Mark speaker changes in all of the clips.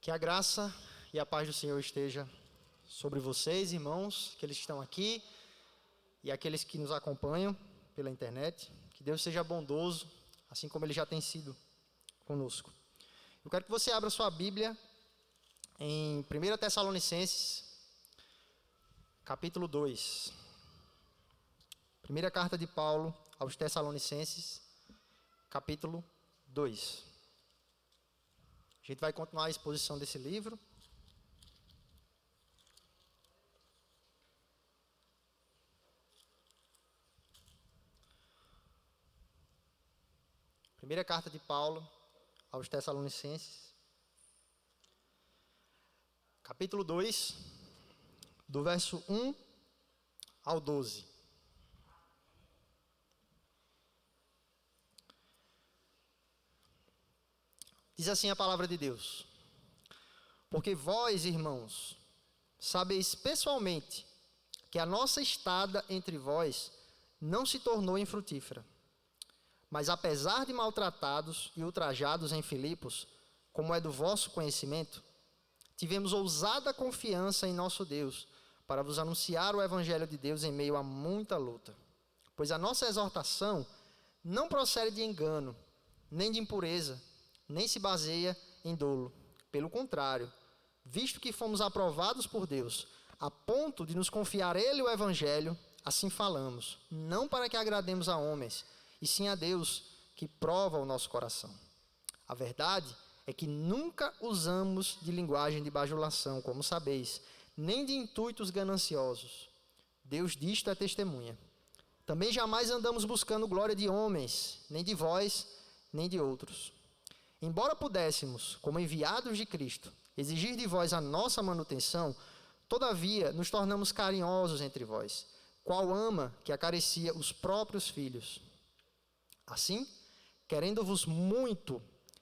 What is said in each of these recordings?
Speaker 1: Que a graça e a paz do Senhor esteja sobre vocês, irmãos, aqueles que estão aqui e aqueles que nos acompanham pela internet. Que Deus seja bondoso, assim como Ele já tem sido conosco. Eu quero que você abra sua Bíblia em 1 Tessalonicenses, capítulo 2. Primeira carta de Paulo aos Tessalonicenses, capítulo 2. A gente vai continuar a exposição desse livro. Primeira carta de Paulo aos Tessalonicenses, capítulo 2, do verso 1 ao 12. Diz assim a palavra de Deus: Porque vós, irmãos, sabeis pessoalmente que a nossa estada entre vós não se tornou infrutífera. Mas apesar de maltratados e ultrajados em Filipos, como é do vosso conhecimento, tivemos ousada confiança em nosso Deus, para vos anunciar o Evangelho de Deus em meio a muita luta. Pois a nossa exortação não procede de engano, nem de impureza, nem se baseia em dolo. Pelo contrário, visto que fomos aprovados por Deus, a ponto de nos confiar Ele o Evangelho, assim falamos, não para que agrademos a homens, e sim a Deus, que prova o nosso coração. A verdade é que nunca usamos de linguagem de bajulação, como sabeis, nem de intuitos gananciosos. Deus disto é testemunha. Também jamais andamos buscando glória de homens, nem de vós, nem de outros. Embora pudéssemos, como enviados de Cristo, exigir de vós a nossa manutenção, todavia nos tornamos carinhosos entre vós, qual ama que acaricia os próprios filhos. Assim, querendo-vos muito,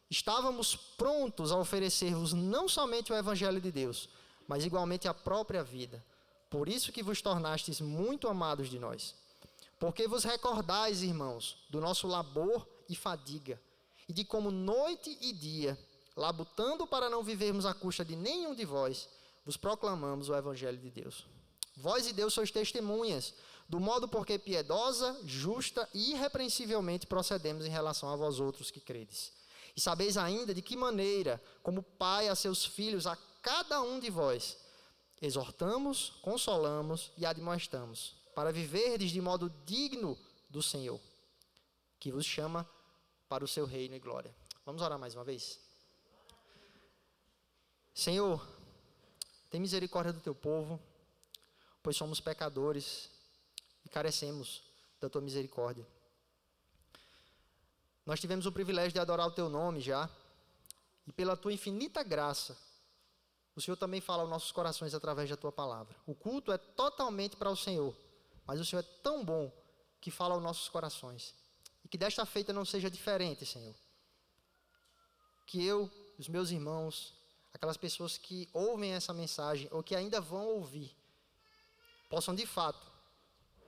Speaker 1: estávamos prontos a oferecer-vos não somente o Evangelho de Deus, mas igualmente a própria vida. Por isso que vos tornastes muito amados de nós. Porque vos recordais, irmãos, do nosso labor e fadiga, e de como noite e dia, labutando para não vivermos à custa de nenhum de vós, vos proclamamos o Evangelho de Deus. Vós e Deus sois testemunhas, do modo porque piedosa, justa e irrepreensivelmente procedemos em relação a vós outros que credes. E sabeis ainda de que maneira, como pai a seus filhos, a cada um de vós, exortamos, consolamos e admoestamos, para viverdes de modo digno do Senhor, que vos chama para o seu reino e glória. Vamos orar mais uma vez? Senhor, tem misericórdia do teu povo, pois somos pecadores e carecemos da tua misericórdia. Nós tivemos o privilégio de adorar o teu nome já, e pela tua infinita graça, o Senhor também fala aos nossos corações através da tua palavra. O culto é totalmente para o Senhor, mas o Senhor é tão bom que fala aos nossos corações. E que desta feita não seja diferente, Senhor. Que eu, os meus irmãos, aquelas pessoas que ouvem essa mensagem ou que ainda vão ouvir, possam de fato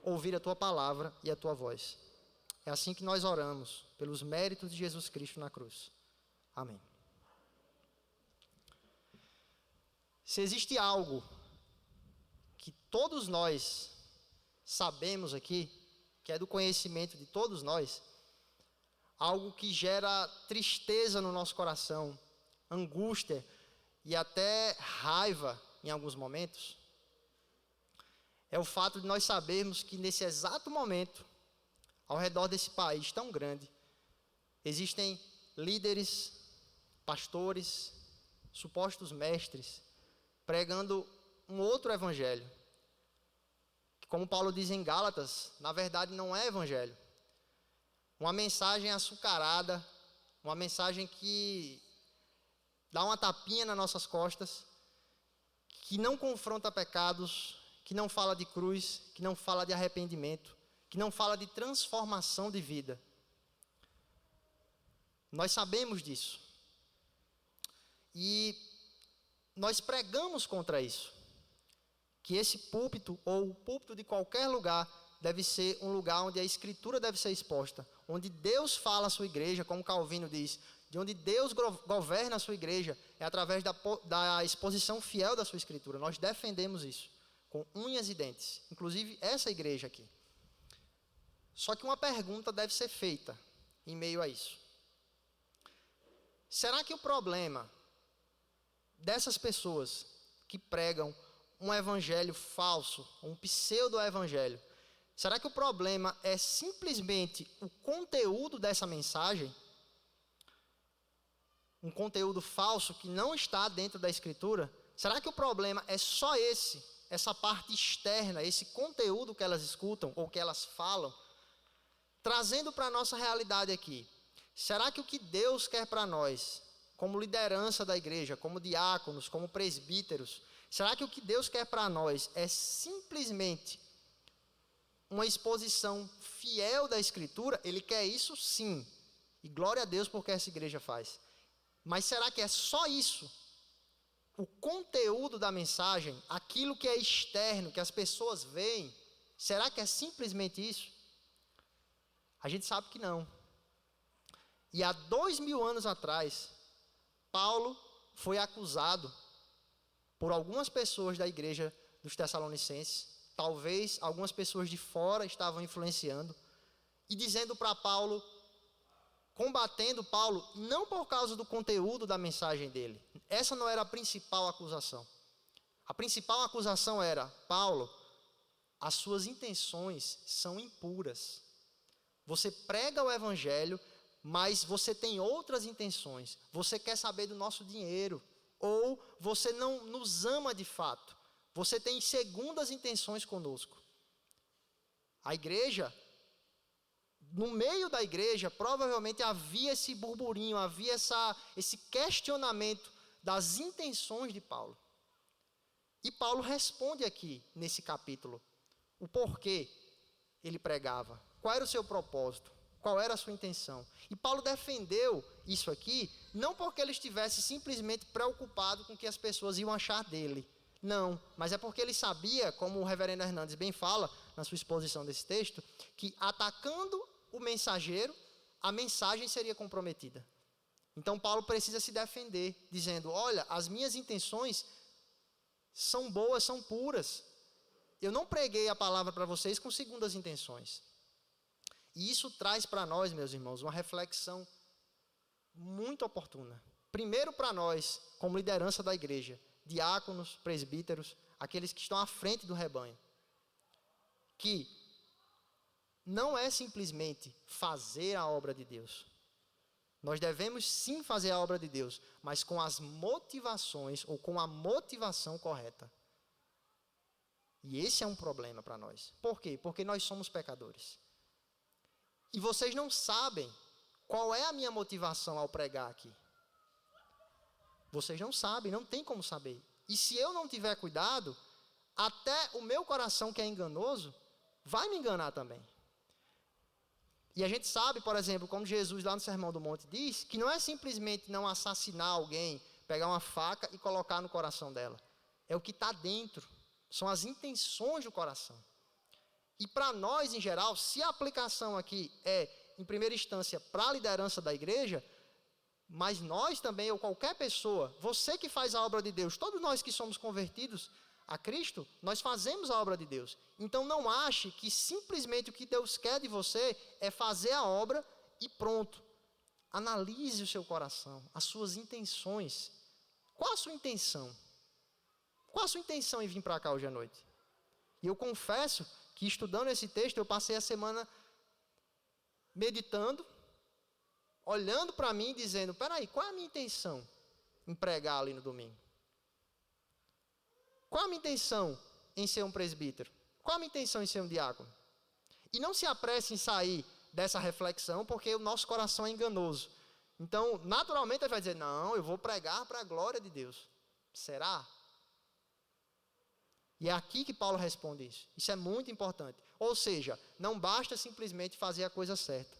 Speaker 1: ouvir a tua palavra e a tua voz. É assim que nós oramos, pelos méritos de Jesus Cristo na cruz. Amém. Se existe algo que todos nós sabemos aqui, que é do conhecimento de todos nós, algo que gera tristeza no nosso coração, angústia e até raiva em alguns momentos, é o fato de nós sabermos que nesse exato momento, ao redor desse país tão grande, existem líderes, pastores, supostos mestres, pregando um outro evangelho, que, como Paulo diz em Gálatas, na verdade não é evangelho. Uma mensagem açucarada, uma mensagem que dá uma tapinha nas nossas costas, que não confronta pecados, que não fala de cruz, que não fala de arrependimento, que não fala de transformação de vida. Nós sabemos disso. E nós pregamos contra isso. Que esse púlpito, ou o púlpito de qualquer lugar, deve ser um lugar onde a Escritura deve ser exposta, onde Deus fala a sua igreja, como Calvino diz, de onde Deus governa a sua igreja, é através da exposição fiel da sua Escritura. Nós defendemos isso, com unhas e dentes, inclusive essa igreja aqui. Só que uma pergunta deve ser feita em meio a isso. Será que o problema dessas pessoas que pregam um evangelho falso, um pseudo-evangelho, será que o problema é simplesmente o conteúdo dessa mensagem? Um conteúdo falso que não está dentro da Escritura? Será que o problema é só essa parte externa, esse conteúdo que elas escutam ou que elas falam? Trazendo para a nossa realidade aqui, será que o que Deus quer para nós, como liderança da igreja, como diáconos, como presbíteros, será que o que Deus quer para nós é simplesmente uma exposição fiel da Escritura? Ele quer isso sim, e glória a Deus porque essa igreja faz. Mas será que é só isso? O conteúdo da mensagem, aquilo que é externo, que as pessoas veem, será que é simplesmente isso? A gente sabe que não. E há 2000 anos atrás, Paulo foi acusado por algumas pessoas da igreja dos Tessalonicenses, talvez algumas pessoas de fora estavam influenciando, e dizendo para Paulo, combatendo Paulo, não por causa do conteúdo da mensagem dele. Essa não era a principal acusação. A principal acusação era, Paulo, as suas intenções são impuras. Você prega o evangelho, mas você tem outras intenções. Você quer saber do nosso dinheiro, ou você não nos ama de fato. Você tem segundas intenções conosco. A igreja, no meio da igreja, provavelmente havia esse burburinho, havia esse questionamento das intenções de Paulo. E Paulo responde aqui, nesse capítulo, o porquê ele pregava, qual era o seu propósito, qual era a sua intenção. E Paulo defendeu isso aqui, não porque ele estivesse simplesmente preocupado com o que as pessoas iam achar dele. Não, mas é porque ele sabia, como o reverendo Hernandes bem fala na sua exposição desse texto, que atacando o mensageiro, a mensagem seria comprometida. Então Paulo precisa se defender, dizendo, olha, as minhas intenções são boas, são puras. Eu não preguei a palavra para vocês com segundas intenções. E isso traz para nós, meus irmãos, uma reflexão muito oportuna. Primeiro para nós, como liderança da igreja, diáconos, presbíteros, aqueles que estão à frente do rebanho, que não é simplesmente fazer a obra de Deus. Nós devemos sim fazer a obra de Deus, mas com as motivações ou com a motivação correta. E esse é um problema para nós. Por quê? Porque nós somos pecadores. E vocês não sabem qual é a minha motivação ao pregar aqui. Vocês não sabem, não tem como saber. E se eu não tiver cuidado, até o meu coração que é enganoso, vai me enganar também. E a gente sabe, por exemplo, como Jesus lá no Sermão do Monte diz, que não é simplesmente não assassinar alguém, pegar uma faca e colocar no coração dela. É o que está dentro, são as intenções do coração. E para nós, em geral, se a aplicação aqui é, em primeira instância, para a liderança da igreja, mas nós também, ou qualquer pessoa, você que faz a obra de Deus, todos nós que somos convertidos a Cristo, nós fazemos a obra de Deus. Então não ache que simplesmente o que Deus quer de você é fazer a obra e pronto. Analise o seu coração, as suas intenções. Qual a sua intenção? Qual a sua intenção em vir para cá hoje à noite? E eu confesso que estudando esse texto, eu passei a semana meditando, olhando para mim e dizendo, peraí, qual é a minha intenção em pregar ali no domingo? Qual a minha intenção em ser um presbítero? Qual a minha intenção em ser um diácono? E não se apresse em sair dessa reflexão, porque o nosso coração é enganoso. Então, naturalmente, ele vai dizer, não, eu vou pregar para a glória de Deus. Será? E é aqui que Paulo responde isso. Isso é muito importante. Ou seja, não basta simplesmente fazer a coisa certa.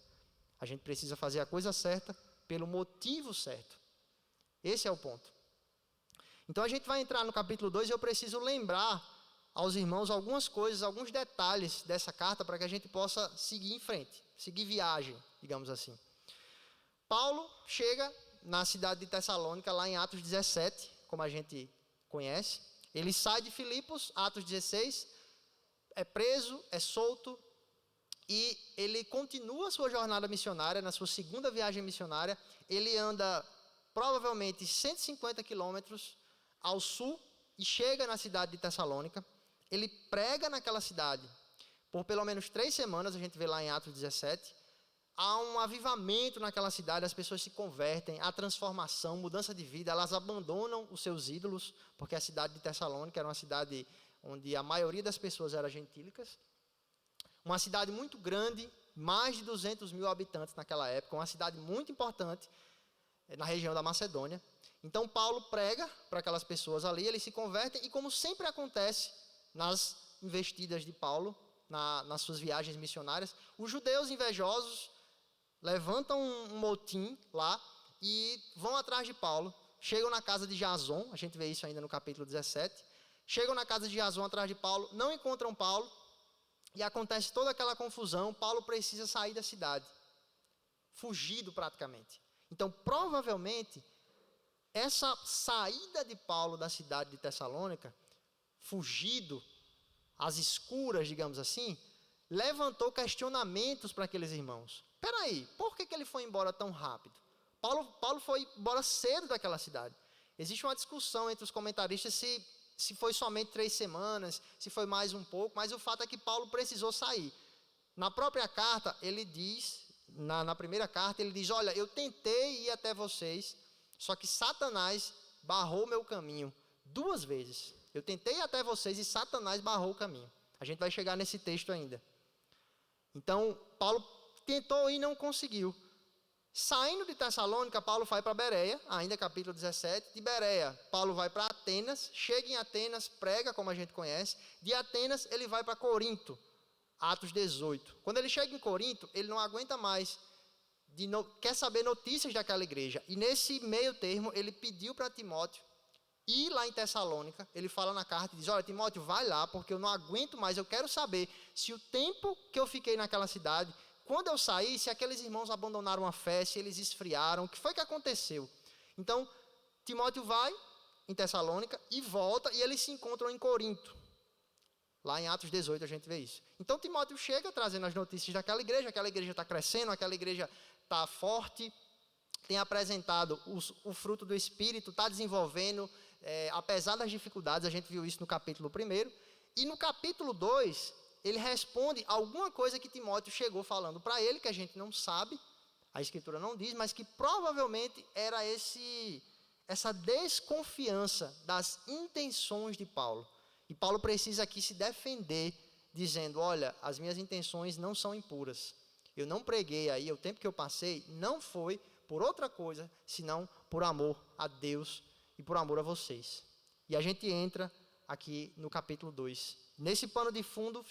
Speaker 1: A gente precisa fazer a coisa certa pelo motivo certo. Esse é o ponto. Então a gente vai entrar no capítulo 2 e eu preciso lembrar aos irmãos algumas coisas, alguns detalhes dessa carta para que a gente possa seguir em frente, seguir viagem, digamos assim. Paulo chega na cidade de Tessalônica, lá em Atos 17, como a gente conhece. Ele sai de Filipos, Atos 16, é preso, é solto, e ele continua a sua jornada missionária, na sua segunda viagem missionária. Ele anda provavelmente 150 quilômetros ao sul e chega na cidade de Tessalônica. Ele prega naquela cidade por pelo menos 3 semanas, a gente vê lá em Atos 17. Há um avivamento naquela cidade, as pessoas se convertem, há transformação, mudança de vida, elas abandonam os seus ídolos, porque a cidade de Tessalônica era uma cidade onde a maioria das pessoas eram gentílicas. Uma cidade muito grande, mais de 200 mil habitantes naquela época, uma cidade muito importante na região da Macedônia. Então Paulo prega para aquelas pessoas ali, eles se convertem, e como sempre acontece nas investidas de Paulo, nas suas viagens missionárias, os judeus invejosos levantam um motim lá e vão atrás de Paulo, chegam na casa de Jason, a gente vê isso ainda no capítulo 17, chegam na casa de Jason atrás de Paulo, não encontram Paulo, e acontece toda aquela confusão. Paulo precisa sair da cidade, fugido praticamente. Então, provavelmente, essa saída de Paulo da cidade de Tessalônica, fugido, às escuras, digamos assim, levantou questionamentos para aqueles irmãos. Espera aí, por que ele foi embora tão rápido? Paulo foi embora cedo daquela cidade. Existe uma discussão entre os comentaristas se foi somente 3 semanas, se foi mais um pouco, mas o fato é que Paulo precisou sair. Na própria carta, ele diz, na primeira carta, ele diz: olha, eu tentei ir até vocês, só que Satanás barrou meu caminho 2 vezes. Eu tentei ir até vocês e Satanás barrou o caminho. A gente vai chegar nesse texto ainda. Então, Paulo tentou e não conseguiu. Saindo de Tessalônica, Paulo vai para Bereia, ainda capítulo 17. De Bereia, Paulo vai para Atenas, chega em Atenas, prega, como a gente conhece. De Atenas, ele vai para Corinto, Atos 18. Quando ele chega em Corinto, ele não aguenta mais, quer saber notícias daquela igreja. E nesse meio termo, ele pediu para Timóteo ir lá em Tessalônica. Ele fala na carta e diz: olha, Timóteo, vai lá, porque eu não aguento mais, eu quero saber se o tempo que eu fiquei naquela cidade, quando eu saí, se aqueles irmãos abandonaram a fé, se eles esfriaram, o que foi que aconteceu? Então, Timóteo vai em Tessalônica e volta, e eles se encontram em Corinto. Lá em Atos 18 a gente vê isso. Então, Timóteo chega trazendo as notícias daquela igreja. Aquela igreja está crescendo, aquela igreja está forte, tem apresentado o fruto do Espírito, está desenvolvendo, apesar das dificuldades. A gente viu isso no capítulo 1. E no capítulo 2... ele responde alguma coisa que Timóteo chegou falando para ele, que a gente não sabe, a Escritura não diz, mas que provavelmente era essa desconfiança das intenções de Paulo. E Paulo precisa aqui se defender, dizendo: olha, as minhas intenções não são impuras. Eu não preguei aí, o tempo que eu passei não foi por outra coisa, senão por amor a Deus e por amor a vocês. E a gente entra aqui no capítulo 2. Nesse pano de fundo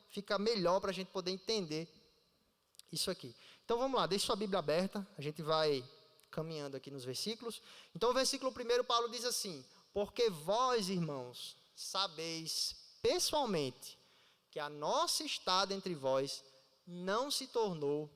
Speaker 1: fica melhor para a gente poder entender isso aqui. Então vamos lá, deixe sua Bíblia aberta, a gente vai caminhando aqui nos versículos. Então o versículo 1, Paulo diz assim: porque vós, irmãos, sabeis pessoalmente que a nossa estada entre vós não se tornou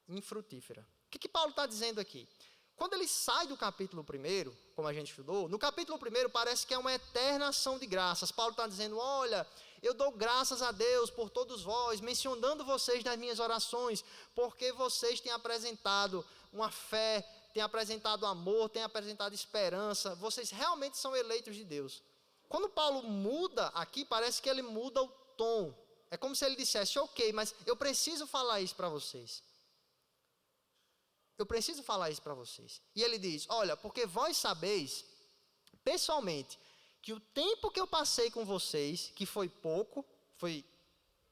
Speaker 1: infrutífera. O que Paulo está dizendo aqui? Quando ele sai do capítulo 1, como a gente estudou, no capítulo 1 parece que é uma eterna ação de graças. Paulo está dizendo: olha, eu dou graças a Deus por todos vós, mencionando vocês nas minhas orações, porque vocês têm apresentado uma fé, têm apresentado amor, têm apresentado esperança, vocês realmente são eleitos de Deus. Quando Paulo muda aqui, parece que ele muda o tom. É como se ele dissesse: ok, mas eu preciso falar isso para vocês. Eu preciso falar isso para vocês. E ele diz: olha, porque vós sabeis, pessoalmente, que o tempo que eu passei com vocês, que foi pouco, foi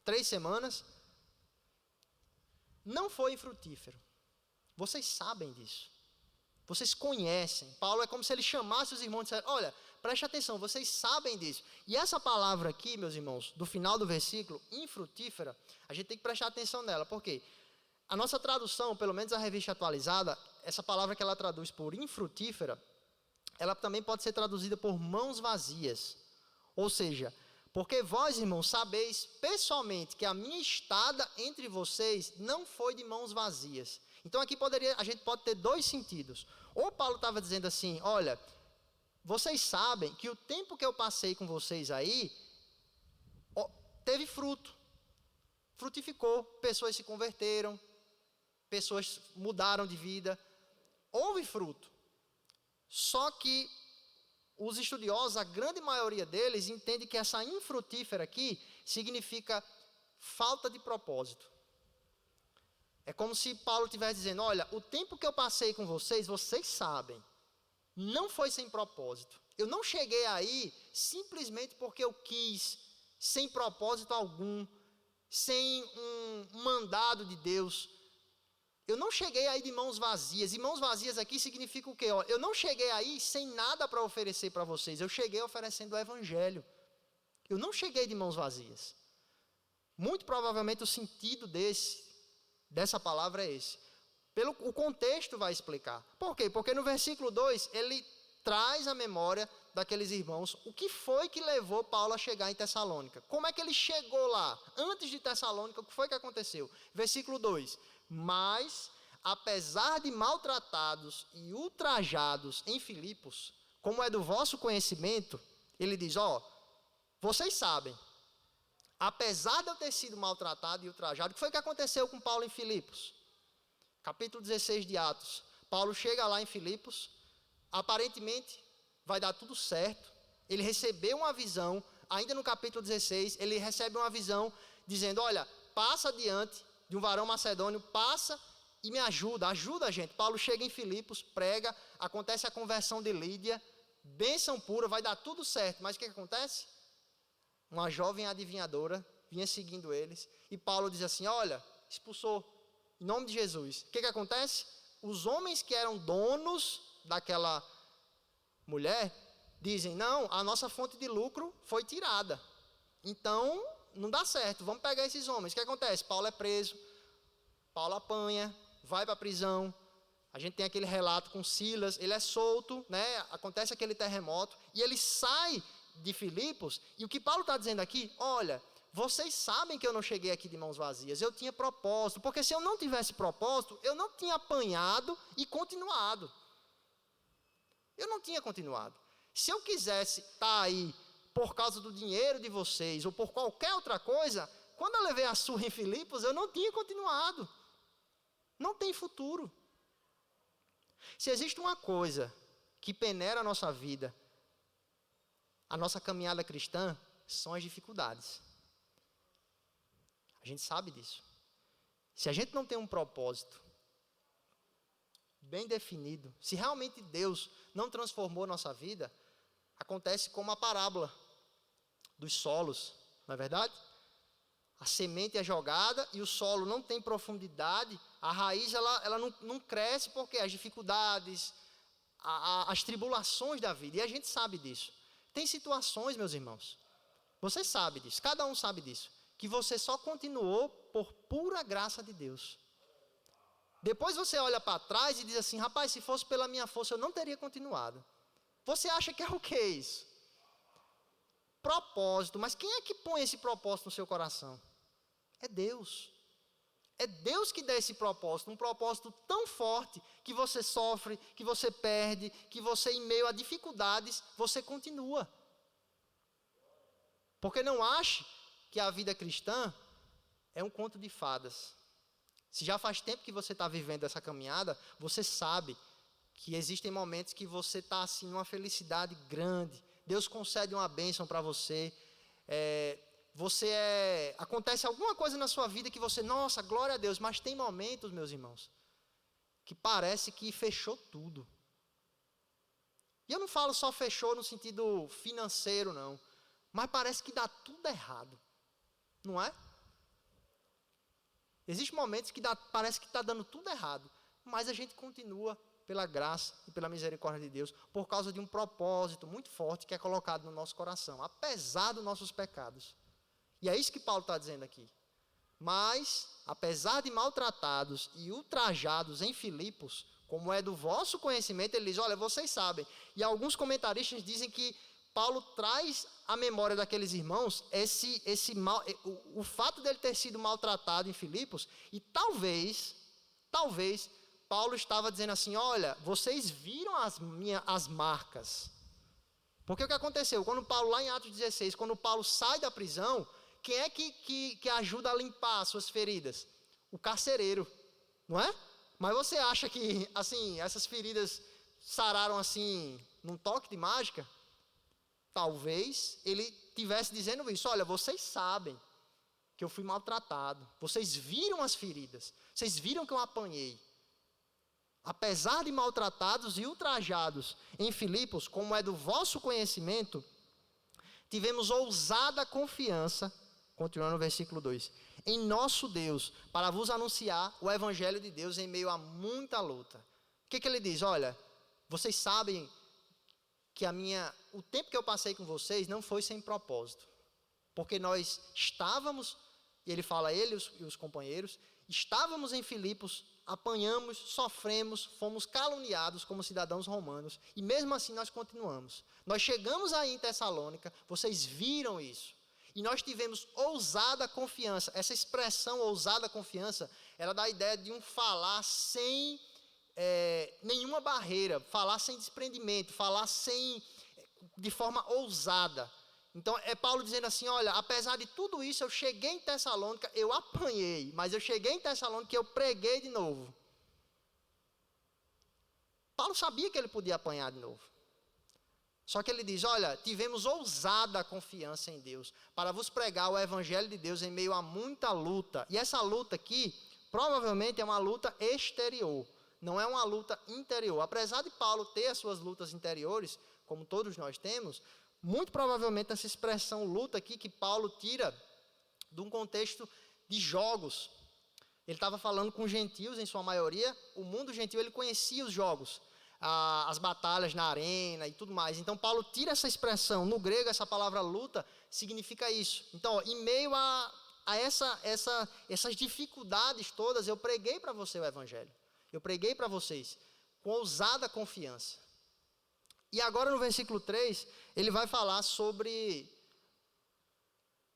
Speaker 1: 3 semanas, não foi infrutífero. Vocês sabem disso. Vocês conhecem. Paulo é como se ele chamasse os irmãos e dissesse: olha, preste atenção, vocês sabem disso. E essa palavra aqui, meus irmãos, do final do versículo, infrutífera, a gente tem que prestar atenção nela. Por quê? A nossa tradução, pelo menos a Revista Atualizada, essa palavra que ela traduz por infrutífera, ela também pode ser traduzida por mãos vazias. Ou seja, Porque vós, irmãos, sabeis pessoalmente que a minha estada entre vocês não foi de mãos vazias. Então aqui a gente pode ter dois sentidos. Ou Paulo estava dizendo assim, olha, vocês sabem que o tempo que eu passei com vocês aí, teve fruto. Frutificou, pessoas se converteram, pessoas mudaram de vida. Houve fruto. Só que os estudiosos, a grande maioria deles, entende que essa infrutífera aqui significa falta de propósito. É como se Paulo estivesse dizendo, olha, o tempo que eu passei com vocês, vocês sabem, não foi sem propósito. Eu não cheguei aí simplesmente porque eu quis, sem propósito algum, sem um mandado de Deus. Eu não cheguei aí de mãos vazias. E mãos vazias aqui significa o quê? Eu não cheguei aí sem nada para oferecer para vocês. Eu cheguei oferecendo o evangelho. Eu não cheguei de mãos vazias. Muito provavelmente o sentido dessa palavra é esse. O contexto vai explicar. Por quê? Porque no versículo 2, ele traz à memória daqueles irmãos o que foi que levou Paulo a chegar em Tessalônica. Como é que ele chegou lá? Antes de Tessalônica, o que foi que aconteceu? Versículo 2. Mas, apesar de maltratados e ultrajados em Filipos, como é do vosso conhecimento, ele diz, vocês sabem, apesar de eu ter sido maltratado e ultrajado, o que foi que aconteceu com Paulo em Filipos? Capítulo 16 de Atos. Paulo chega lá em Filipos, aparentemente vai dar tudo certo, ele recebeu uma visão, ainda no capítulo 16, ele recebe uma visão dizendo, olha, passa adiante de um varão macedônio, passa e me ajuda a gente. Paulo chega em Filipos, prega, acontece a conversão de Lídia, bênção pura, vai dar tudo certo, mas o que acontece? Uma jovem adivinhadora vinha seguindo eles, e Paulo diz assim, olha, expulsou, em nome de Jesus. O que acontece? Os homens que eram donos daquela mulher, dizem, não, a nossa fonte de lucro foi tirada, então não dá certo, vamos pegar esses homens. O que acontece? Paulo é preso, Paulo apanha, vai para a prisão, a gente tem aquele relato com Silas, ele é solto, né? Acontece aquele terremoto, e ele sai de Filipos, e o que Paulo está dizendo aqui, olha, vocês sabem que eu não cheguei aqui de mãos vazias, eu tinha propósito, porque se eu não tivesse propósito, eu não tinha apanhado e continuado. Eu não tinha continuado. Se eu quisesse estar aí por causa do dinheiro de vocês, ou por qualquer outra coisa, quando eu levei a surra em Filipos, eu não tinha continuado. Não tem futuro. Se existe uma coisa que peneira a nossa vida, a nossa caminhada cristã, são as dificuldades. A gente sabe disso. Se a gente não tem um propósito bem definido, se realmente Deus não transformou nossa vida, acontece como a parábola dos solos, não é verdade? A semente é jogada e o solo não tem profundidade, a raiz ela não cresce porque as dificuldades, as tribulações da vida, e a gente sabe disso. Tem situações, meus irmãos, você sabe disso, cada um sabe disso, que você só continuou por pura graça de Deus. Depois você olha para trás e diz assim, rapaz, se fosse pela minha força eu não teria continuado. Você acha que é o que isso? Propósito, mas quem é que põe esse propósito no seu coração? É Deus. É Deus que dá esse propósito, um propósito tão forte que você sofre, que você perde, que você em meio a dificuldades, você continua. Porque não ache que a vida cristã é um conto de fadas. Se já faz tempo que você está vivendo essa caminhada, você sabe que existem momentos que você está assim, numa felicidade grande, Deus concede uma bênção para você, acontece alguma coisa na sua vida que você, nossa, glória a Deus, mas tem momentos, meus irmãos, que parece que fechou tudo. E eu não falo só fechou no sentido financeiro, não, mas parece que dá tudo errado, não é? Existem momentos que parece que está dando tudo errado, mas a gente continua pela graça e pela misericórdia de Deus, por causa de um propósito muito forte que é colocado no nosso coração, apesar dos nossos pecados. E é isso que Paulo está dizendo aqui. Mas, apesar de maltratados e ultrajados em Filipos, como é do vosso conhecimento, ele diz, olha, vocês sabem. E alguns comentaristas dizem que Paulo traz à memória daqueles irmãos o fato dele ter sido maltratado em Filipos, e talvez, Paulo estava dizendo assim, olha, vocês viram as marcas. Porque o que aconteceu? Quando Paulo, lá em Atos 16, quando Paulo sai da prisão, quem é que ajuda a limpar as suas feridas? O carcereiro, não é? Mas você acha que, assim, essas feridas sararam assim, num toque de mágica? Talvez ele estivesse dizendo isso. Olha, vocês sabem que eu fui maltratado. Vocês viram as feridas. Vocês viram que eu apanhei. Apesar de maltratados e ultrajados em Filipos, como é do vosso conhecimento, tivemos ousada confiança, continuando no versículo 2, em nosso Deus, para vos anunciar o evangelho de Deus em meio a muita luta. O que ele diz? Olha, vocês sabem que o tempo que eu passei com vocês não foi sem propósito. Porque nós estávamos, e ele fala, ele e os companheiros, estávamos em Filipos, apanhamos, sofremos, fomos caluniados como cidadãos romanos, e mesmo assim nós continuamos. Nós chegamos aí em Tessalônica, vocês viram isso, e nós tivemos ousada confiança. Essa expressão, ousada confiança, ela dá a ideia de um falar sem nenhuma barreira, falar sem desprendimento, falar de forma ousada. Então, é Paulo dizendo assim, olha, apesar de tudo isso, eu cheguei em Tessalônica, eu apanhei, mas eu cheguei em Tessalônica e eu preguei de novo. Paulo sabia que ele podia apanhar de novo. Só que ele diz, olha, tivemos ousada confiança em Deus, para vos pregar o evangelho de Deus em meio a muita luta. E essa luta aqui, provavelmente é uma luta exterior, não é uma luta interior. Apesar de Paulo ter as suas lutas interiores, como todos nós temos, muito provavelmente essa expressão luta aqui que Paulo tira de um contexto de jogos. Ele estava falando com gentios, em sua maioria. O mundo gentil, ele conhecia os jogos, as batalhas na arena e tudo mais. Então, Paulo tira essa expressão. No grego, essa palavra luta significa isso. Então, em meio a essas dificuldades todas, eu preguei para você o evangelho. Eu preguei para vocês com ousada confiança. E agora no versículo 3, ele vai falar sobre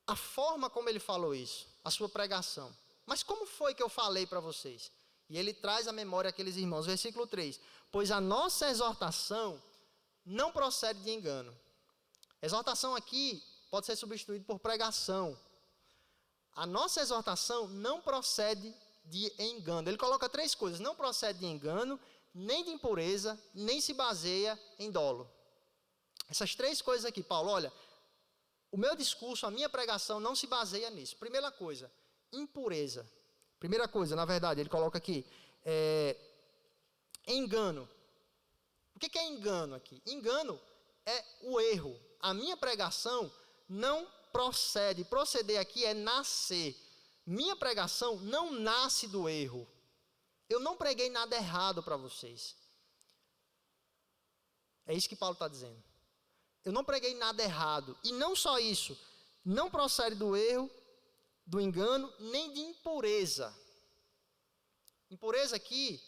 Speaker 1: a forma como ele falou isso, a sua pregação. Mas como foi que eu falei para vocês? E ele traz à memória aqueles irmãos. Versículo 3, pois a nossa exortação não procede de engano. Exortação aqui pode ser substituído por pregação. A nossa exortação não procede de engano. Ele coloca 3 coisas, não procede de engano, nem de impureza, nem se baseia em dolo. Essas 3 coisas aqui, Paulo, olha, o meu discurso, a minha pregação não se baseia nisso. Primeira coisa, impureza. Primeira coisa, na verdade, ele coloca aqui, engano. O que é engano aqui? Engano é o erro. A minha pregação não procede. Proceder aqui é nascer. Minha pregação não nasce do erro. Eu não preguei nada errado para vocês. É isso que Paulo está dizendo. Eu não preguei nada errado. E não só isso. Não procede do erro, do engano, nem de impureza. Impureza aqui,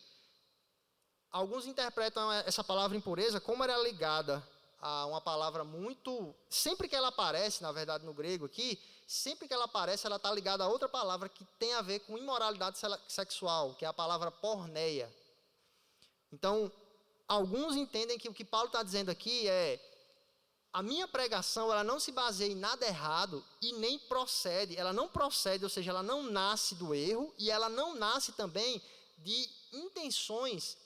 Speaker 1: alguns interpretam essa palavra impureza como era ligada a uma palavra muito... Sempre que ela aparece, na verdade, no grego aqui, sempre que ela aparece, ela está ligada a outra palavra que tem a ver com imoralidade sexual, que é a palavra porneia. Então, alguns entendem que o que Paulo está dizendo aqui é: a minha pregação, ela não se baseia em nada errado e nem procede. Ela não procede, ou seja, ela não nasce do erro e ela não nasce também de intenções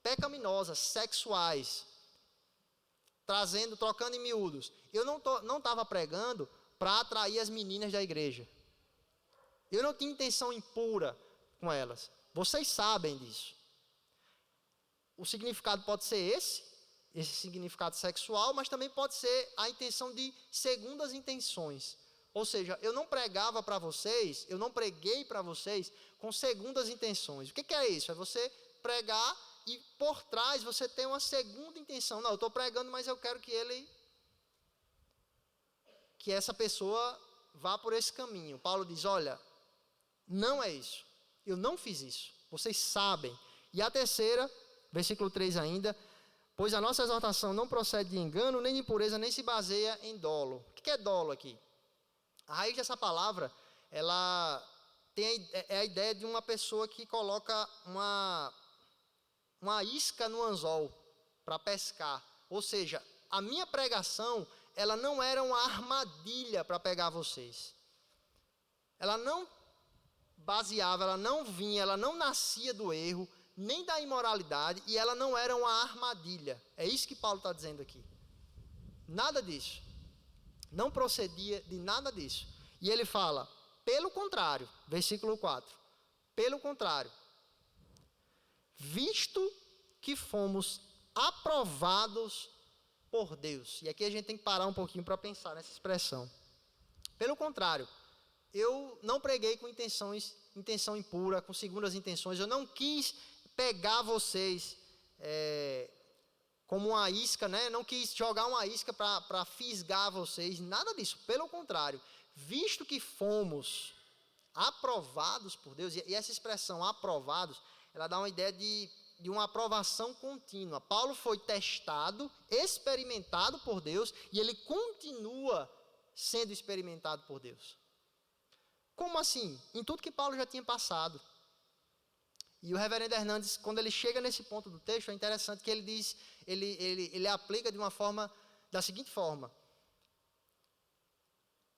Speaker 1: pecaminosas, sexuais. Trocando em miúdos. Eu não estava pregando para atrair as meninas da igreja. Eu não tinha intenção impura com elas. Vocês sabem disso. O significado pode ser esse significado sexual, mas também pode ser a intenção de segundas intenções. Ou seja, eu não pregava para vocês, eu não preguei para vocês com segundas intenções. O que é isso? É você pregar e por trás você tem uma segunda intenção. Não, eu estou pregando, mas eu quero que essa pessoa vá por esse caminho. Paulo diz, olha, não é isso. Eu não fiz isso. Vocês sabem. E a terceira, versículo 3 ainda, Pois a nossa exortação não procede de engano, nem de impureza, nem se baseia em dolo. O que é dolo aqui? A raiz dessa palavra, ela é a ideia de uma pessoa que coloca uma isca no anzol para pescar. Ou seja, a minha pregação, ela não era uma armadilha para pegar vocês. Ela não baseava, ela não vinha, ela não nascia do erro, nem da imoralidade, e ela não era uma armadilha. É isso que Paulo está dizendo aqui. Nada disso. Não procedia de nada disso. E ele fala, pelo contrário, versículo 4. Pelo contrário, visto que fomos aprovados por Deus. E aqui a gente tem que parar um pouquinho para pensar nessa expressão. Pelo contrário, eu não preguei com intenção impura, com segundas intenções. Eu não quis pegar vocês como uma isca, né? Não quis jogar uma isca para fisgar vocês, nada disso. Pelo contrário, visto que fomos aprovados por Deus, e essa expressão aprovados, ela dá uma ideia de uma aprovação contínua. Paulo foi testado, experimentado por Deus, e ele continua sendo experimentado por Deus. Como assim? Em tudo que Paulo já tinha passado. E o reverendo Hernandes, quando ele chega nesse ponto do texto, é interessante que ele diz, ele aplica de uma forma, da seguinte forma: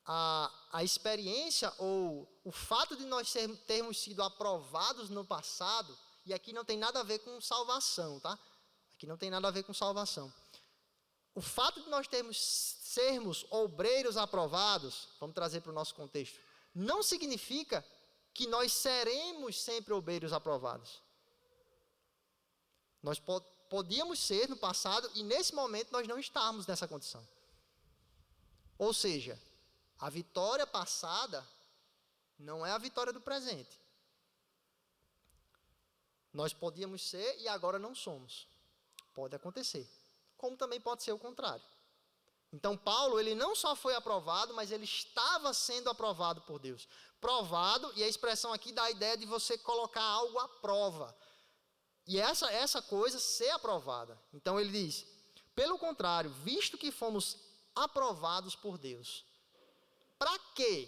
Speaker 1: a experiência ou o fato de nós termos sido aprovados no passado, e aqui não tem nada a ver com salvação, tá? Aqui não tem nada a ver com salvação. O fato de nós sermos obreiros aprovados, vamos trazer para o nosso contexto, não significa que nós seremos sempre obreiros aprovados. Nós podíamos ser no passado e nesse momento nós não estamos nessa condição. Ou seja, a vitória passada não é a vitória do presente. Nós podíamos ser e agora não somos. Pode acontecer. Como também pode ser o contrário. Então Paulo, ele não só foi aprovado, mas ele estava sendo aprovado por Deus. Provado, e a expressão aqui dá a ideia de você colocar algo à prova. E essa coisa ser aprovada. Então ele diz, pelo contrário, visto que fomos aprovados por Deus. Para quê?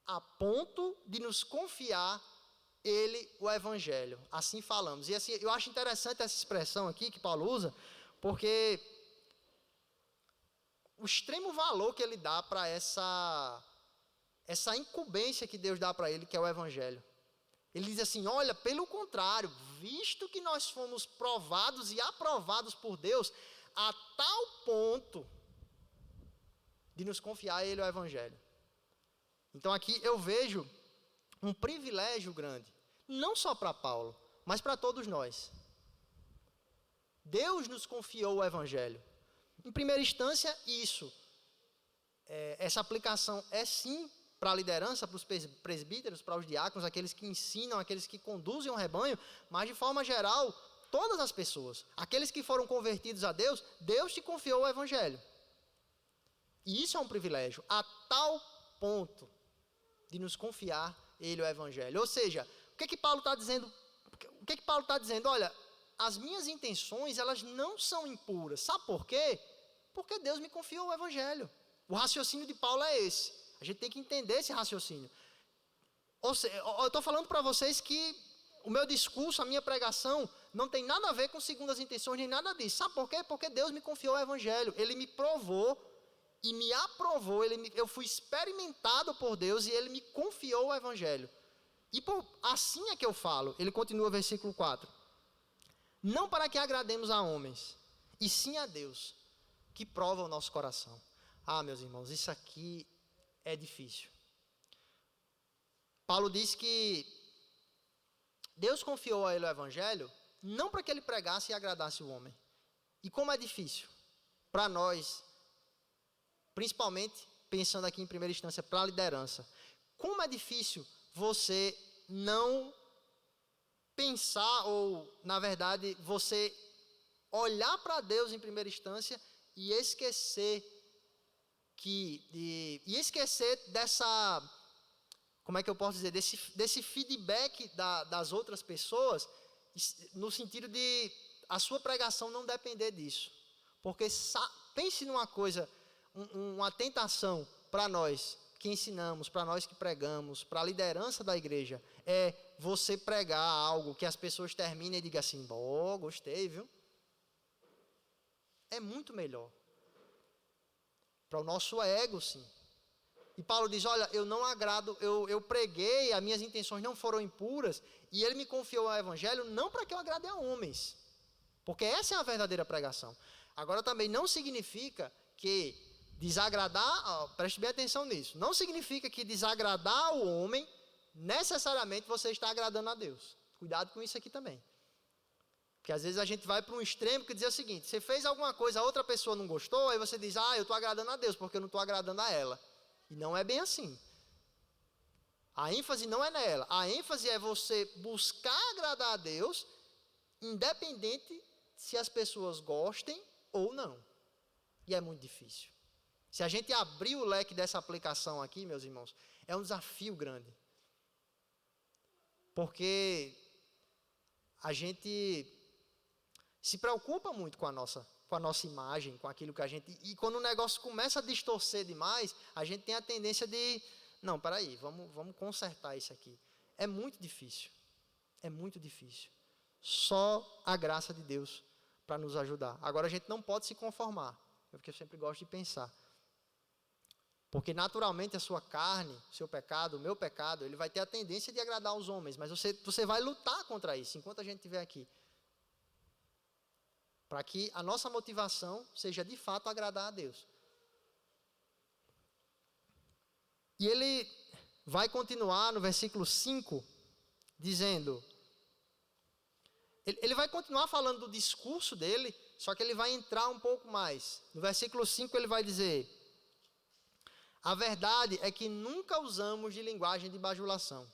Speaker 1: A ponto de nos confiar ele, o evangelho. Assim falamos. E assim, eu acho interessante essa expressão aqui que Paulo usa, porque o extremo valor que ele dá para essa incumbência que Deus dá para ele, que é o evangelho. Ele diz assim, olha, pelo contrário, visto que nós fomos provados e aprovados por Deus, a tal ponto de nos confiar a ele o evangelho. Então aqui eu vejo um privilégio grande, não só para Paulo, mas para todos nós. Deus nos confiou o evangelho. Em primeira instância, essa aplicação é sim para a liderança, para os presbíteros, para os diáconos, aqueles que ensinam, aqueles que conduzem o rebanho, mas de forma geral, todas as pessoas, aqueles que foram convertidos a Deus, Deus te confiou o evangelho. E isso é um privilégio, a tal ponto de nos confiar ele o evangelho. Ou seja, o que Paulo está dizendo? O que Paulo está dizendo? Olha, as minhas intenções, elas não são impuras. Sabe por quê? Porque Deus me confiou o evangelho. O raciocínio de Paulo é esse. A gente tem que entender esse raciocínio. Ou seja, eu estou falando para vocês que o meu discurso, a minha pregação, não tem nada a ver com segundas intenções, nem nada disso. Sabe por quê? Porque Deus me confiou o evangelho. Ele me provou e me aprovou. Eu fui experimentado por Deus e ele me confiou o evangelho. E assim é que eu falo. Ele continua, versículo 4. Não para que agrademos a homens, e sim a Deus, que prova o nosso coração. Ah, meus irmãos, isso aqui é difícil. Paulo diz que Deus confiou a ele o evangelho, não para que ele pregasse e agradasse o homem. E como é difícil para nós, principalmente pensando aqui em primeira instância para a liderança, como é difícil você não pensar, ou na verdade você olhar para Deus em primeira instância e esquecer dessa, como é que eu posso dizer, desse feedback das outras pessoas, no sentido de a sua pregação não depender disso. Porque pense numa coisa, uma tentação para nós que ensinamos, para nós que pregamos, para a liderança da igreja, é você pregar algo que as pessoas terminem e digam assim, gostei, viu? É muito melhor. Para o nosso ego, sim. E Paulo diz, olha, eu não agrado, eu preguei, as minhas intenções não foram impuras, e ele me confiou ao evangelho não para que eu agrade a homens, porque essa é a verdadeira pregação. Agora também não significa que desagradar, preste bem atenção nisso, não significa que desagradar o homem, necessariamente você está agradando a Deus. Cuidado com isso aqui também. Porque às vezes a gente vai para um extremo que diz o seguinte, você fez alguma coisa, a outra pessoa não gostou, aí você diz, eu estou agradando a Deus, porque eu não estou agradando a ela. E não é bem assim. A ênfase não é nela. A ênfase é você buscar agradar a Deus, independente se as pessoas gostem ou não. E é muito difícil. Se a gente abrir o leque dessa aplicação aqui, meus irmãos, é um desafio grande. Porque a gente se preocupa muito com a nossa imagem, com aquilo que a gente... E quando o negócio começa a distorcer demais, a gente tem a tendência de... Não, peraí, vamos consertar isso aqui. É muito difícil. É muito difícil. Só a graça de Deus para nos ajudar. Agora, a gente não pode se conformar. É porque eu sempre gosto de pensar. Porque, naturalmente, a sua carne, o seu pecado, o meu pecado, ele vai ter a tendência de agradar os homens. Mas você vai lutar contra isso, enquanto a gente estiver aqui. Para que a nossa motivação seja de fato agradar a Deus. E ele vai continuar no versículo 5, dizendo... Ele vai continuar falando do discurso dele, só que ele vai entrar um pouco mais. No versículo 5 ele vai dizer... A verdade é que nunca usamos de linguagem de bajulação,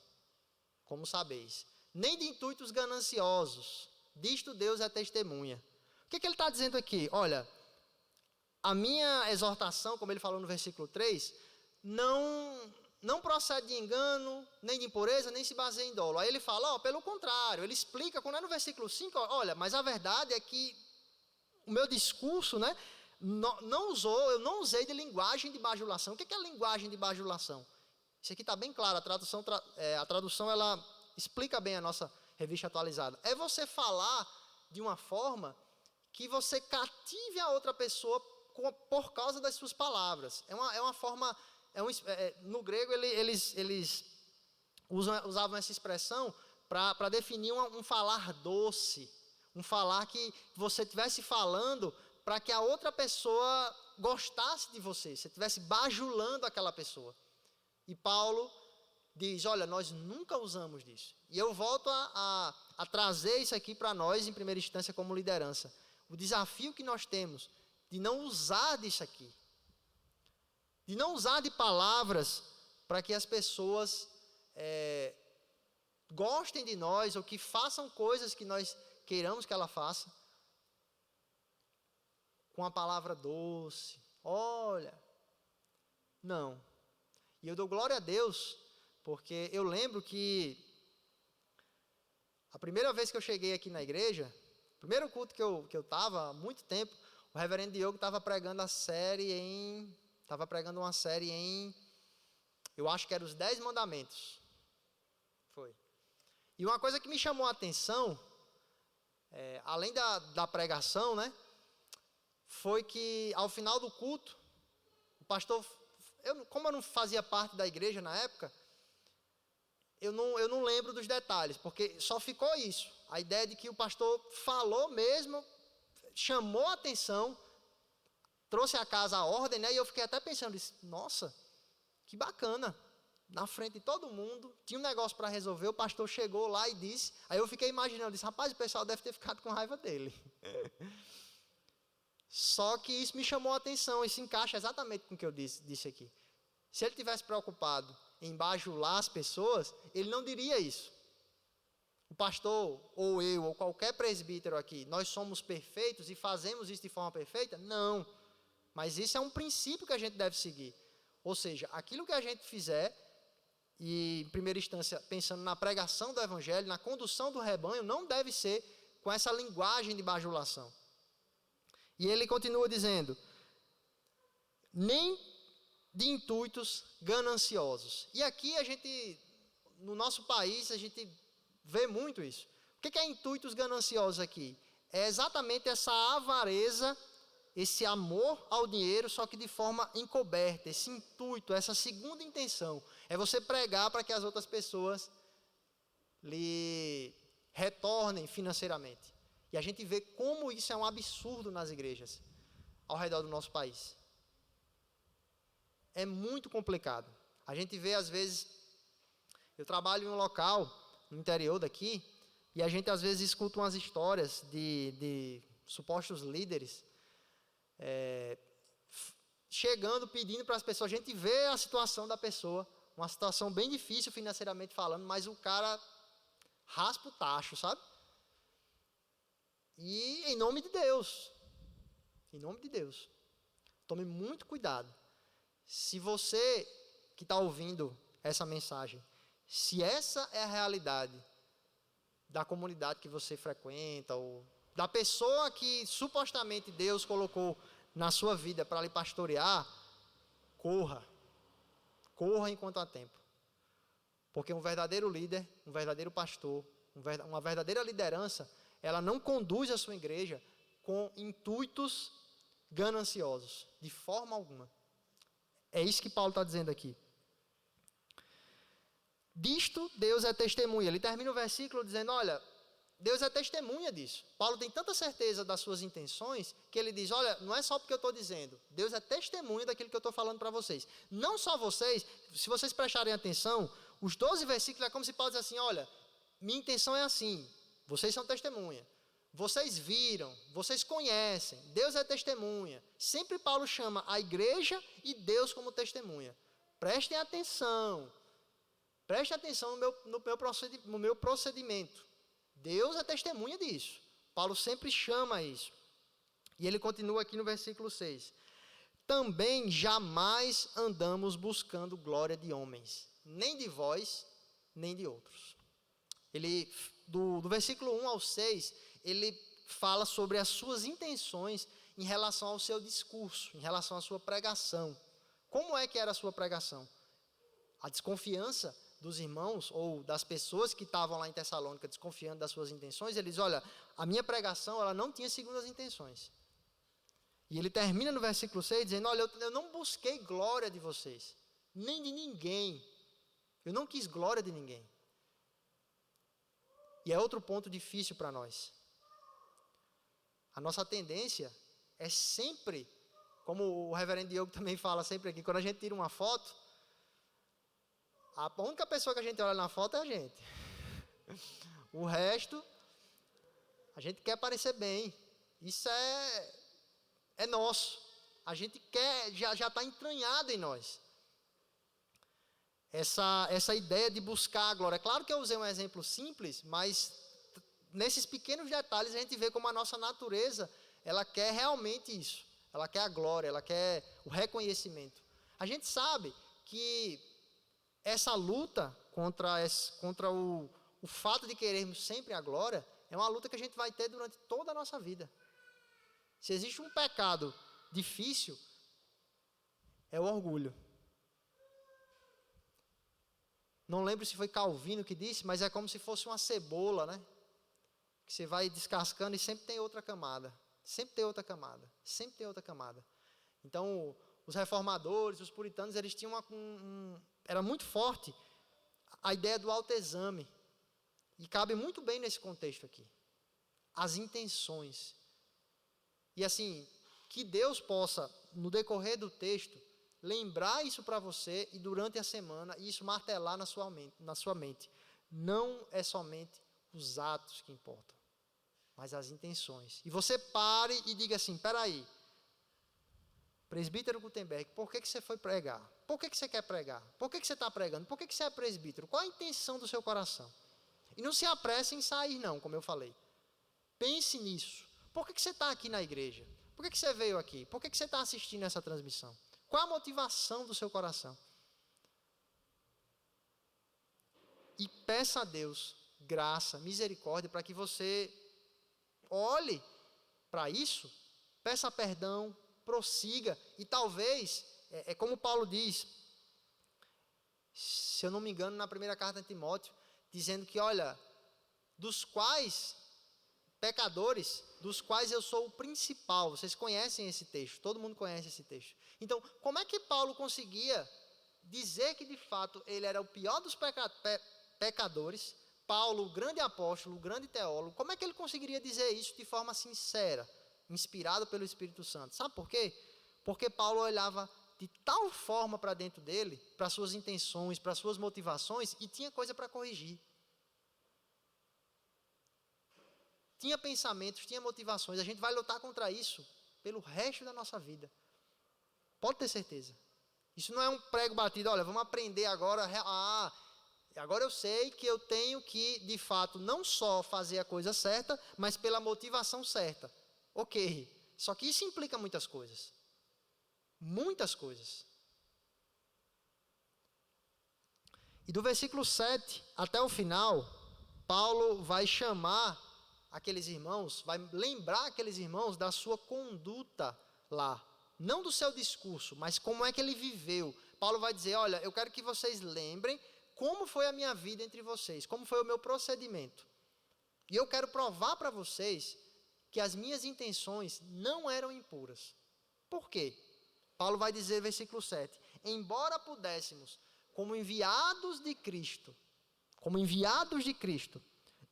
Speaker 1: como sabeis, nem de intuitos gananciosos. Disto Deus é testemunha. O que ele está dizendo aqui? Olha, a minha exortação, como ele falou no versículo 3, não procede de engano, nem de impureza, nem se baseia em dolo. Aí ele fala, pelo contrário, ele explica, quando é no versículo 5, olha, mas a verdade é que o meu discurso, né, eu não usei de linguagem de bajulação. O que é linguagem de bajulação? Isso aqui está bem claro, a tradução ela explica bem a nossa revista atualizada. É você falar de uma forma que você cative a outra pessoa por causa das suas palavras. É uma forma, no grego eles usavam essa expressão para definir um falar doce, um falar que você estivesse falando para que a outra pessoa gostasse de você, você estivesse bajulando aquela pessoa. E Paulo diz, olha, nós nunca usamos disso. E eu volto a trazer isso aqui para nós, em primeira instância, como liderança. O desafio que nós temos de não usar disso aqui. De não usar de palavras para que as pessoas gostem de nós ou que façam coisas que nós queiramos que ela faça. Com a palavra doce. Olha. Não. E eu dou glória a Deus, porque eu lembro que a primeira vez que eu cheguei aqui na igreja, o primeiro culto que eu estava, há muito tempo, o reverendo Diogo estava pregando uma série em, eu acho que era os 10 mandamentos. Foi. E uma coisa que me chamou a atenção, além da pregação, né, foi que ao final do culto, o pastor, como eu não fazia parte da igreja na época, eu não lembro dos detalhes, porque só ficou isso. A ideia de que o pastor falou mesmo, chamou a atenção, trouxe a casa à ordem, né? E eu fiquei até pensando, nossa, que bacana. Na frente de todo mundo, tinha um negócio para resolver, o pastor chegou lá e disse, aí eu fiquei imaginando, disse, rapaz, o pessoal deve ter ficado com raiva dele. Só que isso me chamou a atenção, e se encaixa exatamente com o que eu disse aqui. Se ele tivesse preocupado em bajular as pessoas, ele não diria isso. O pastor, ou eu, ou qualquer presbítero aqui, nós somos perfeitos e fazemos isso de forma perfeita? Não. Mas isso é um princípio que a gente deve seguir. Ou seja, aquilo que a gente fizer, e em primeira instância, pensando na pregação do evangelho, na condução do rebanho, não deve ser com essa linguagem de bajulação. E ele continua dizendo, nem de intuitos gananciosos. E aqui no nosso país, a gente vê muito isso. O que é intuitos gananciosos aqui? É exatamente essa avareza, esse amor ao dinheiro, só que de forma encoberta, esse intuito, essa segunda intenção. É você pregar para que as outras pessoas lhe retornem financeiramente. E a gente vê como isso é um absurdo nas igrejas ao redor do nosso país. É muito complicado. A gente vê, às vezes, eu trabalho em um local no interior daqui, e a gente, às vezes, escuta umas histórias de supostos líderes chegando, pedindo para as pessoas. A gente vê a situação da pessoa, uma situação bem difícil financeiramente falando, mas o cara raspa o tacho, sabe? E em nome de Deus, tome muito cuidado. Se você que está ouvindo essa mensagem, se essa é a realidade da comunidade que você frequenta, ou da pessoa que supostamente Deus colocou na sua vida para lhe pastorear, corra enquanto há tempo. Porque um verdadeiro líder, um verdadeiro pastor, uma verdadeira liderança, ela não conduz a sua igreja com intuitos gananciosos, de forma alguma. É isso que Paulo está dizendo aqui. Disto, Deus é testemunha. Ele termina o versículo dizendo, olha, Deus é testemunha disso. Paulo tem tanta certeza das suas intenções, que ele diz, olha, não é só porque eu estou dizendo, Deus é testemunha daquilo que eu estou falando para vocês. Não só vocês, se vocês prestarem atenção, os 12 versículos é como se Paulo diz assim, olha, minha intenção é assim, vocês são testemunha. Vocês viram, vocês conhecem, Deus é testemunha. Sempre Paulo chama a igreja e Deus como testemunha. Prestem atenção no meu procedimento. Deus é testemunha disso. Paulo sempre chama isso. E ele continua aqui no versículo 6. Também jamais andamos buscando glória de homens, nem de vós, nem de outros. Ele, do versículo 1 ao 6, ele fala sobre as suas intenções em relação ao seu discurso, em relação à sua pregação. Como é que era a sua pregação? A desconfiança dos irmãos ou das pessoas que estavam lá em Tessalônica desconfiando das suas intenções, ele diz, olha, a minha pregação ela não tinha segundas intenções. E ele termina no versículo 6 dizendo, olha, eu não busquei glória de vocês, nem de ninguém. Eu não quis glória de ninguém. E é outro ponto difícil para nós. A nossa tendência é sempre, como o reverendo Diogo também fala sempre aqui, quando a gente tira uma foto, a única pessoa que a gente olha na foto é a gente. O resto, a gente quer parecer bem. Isso é nosso. A gente quer, já está entranhado em nós. Essa ideia de buscar a glória. Claro que eu usei um exemplo simples, mas nesses pequenos detalhes a gente vê como a nossa natureza, ela quer realmente isso. Ela quer a glória, ela quer o reconhecimento. A gente sabe que essa luta contra o fato de querermos sempre a glória é uma luta que a gente vai ter durante toda a nossa vida. Se existe um pecado difícil, é o orgulho. Não lembro se foi Calvino que disse, mas é como se fosse uma cebola, né? Que você vai descascando e sempre tem outra camada. Sempre tem outra camada. Sempre tem outra camada. Então, os reformadores, os puritanos, eles tinham era muito forte a ideia do autoexame. E cabe muito bem nesse contexto aqui. As intenções. E assim, que Deus possa, no decorrer do texto, lembrar isso para você e durante a semana, e isso martelar na sua mente. Não é somente os atos que importam, mas as intenções. E você pare e diga assim, peraí, presbítero Gutenberg, por que você foi pregar? Por que você quer pregar? Por que você está pregando? Por que você é presbítero? Qual a intenção do seu coração? E não se apresse em sair não, como eu falei. Pense nisso. Por que você está aqui na igreja? Por que você veio aqui? Por que você está assistindo essa transmissão? Qual a motivação do seu coração? E peça a Deus graça, misericórdia, para que você olhe para isso, peça perdão, prossiga, e talvez, como Paulo diz, se eu não me engano, na primeira carta de Timóteo, dizendo que, olha, dos quais, pecadores, dos quais eu sou o principal. Vocês conhecem esse texto, todo mundo conhece esse texto. Então, como é que Paulo conseguia dizer que, de fato, ele era o pior dos pecadores, Paulo, o grande apóstolo, o grande teólogo, como é que ele conseguiria dizer isso de forma sincera, inspirado pelo Espírito Santo? Sabe por quê? Porque Paulo olhava de tal forma para dentro dele, para suas intenções, para suas motivações, e tinha coisa para corrigir. Tinha pensamentos, tinha motivações. A gente vai lutar contra isso pelo resto da nossa vida. Pode ter certeza. Isso não é um prego batido, olha, vamos aprender agora. Agora eu sei que eu tenho que, de fato, não só fazer a coisa certa, mas pela motivação certa. Ok. Só que isso implica muitas coisas. Muitas coisas. E do versículo 7 até o final, Paulo vai chamar aqueles irmãos, vai lembrar aqueles irmãos da sua conduta lá. Não do seu discurso, mas como é que ele viveu. Paulo vai dizer, olha, eu quero que vocês lembrem como foi a minha vida entre vocês, como foi o meu procedimento. E eu quero provar para vocês que as minhas intenções não eram impuras. Por quê? Paulo vai dizer, versículo 7, embora pudéssemos, como enviados de Cristo,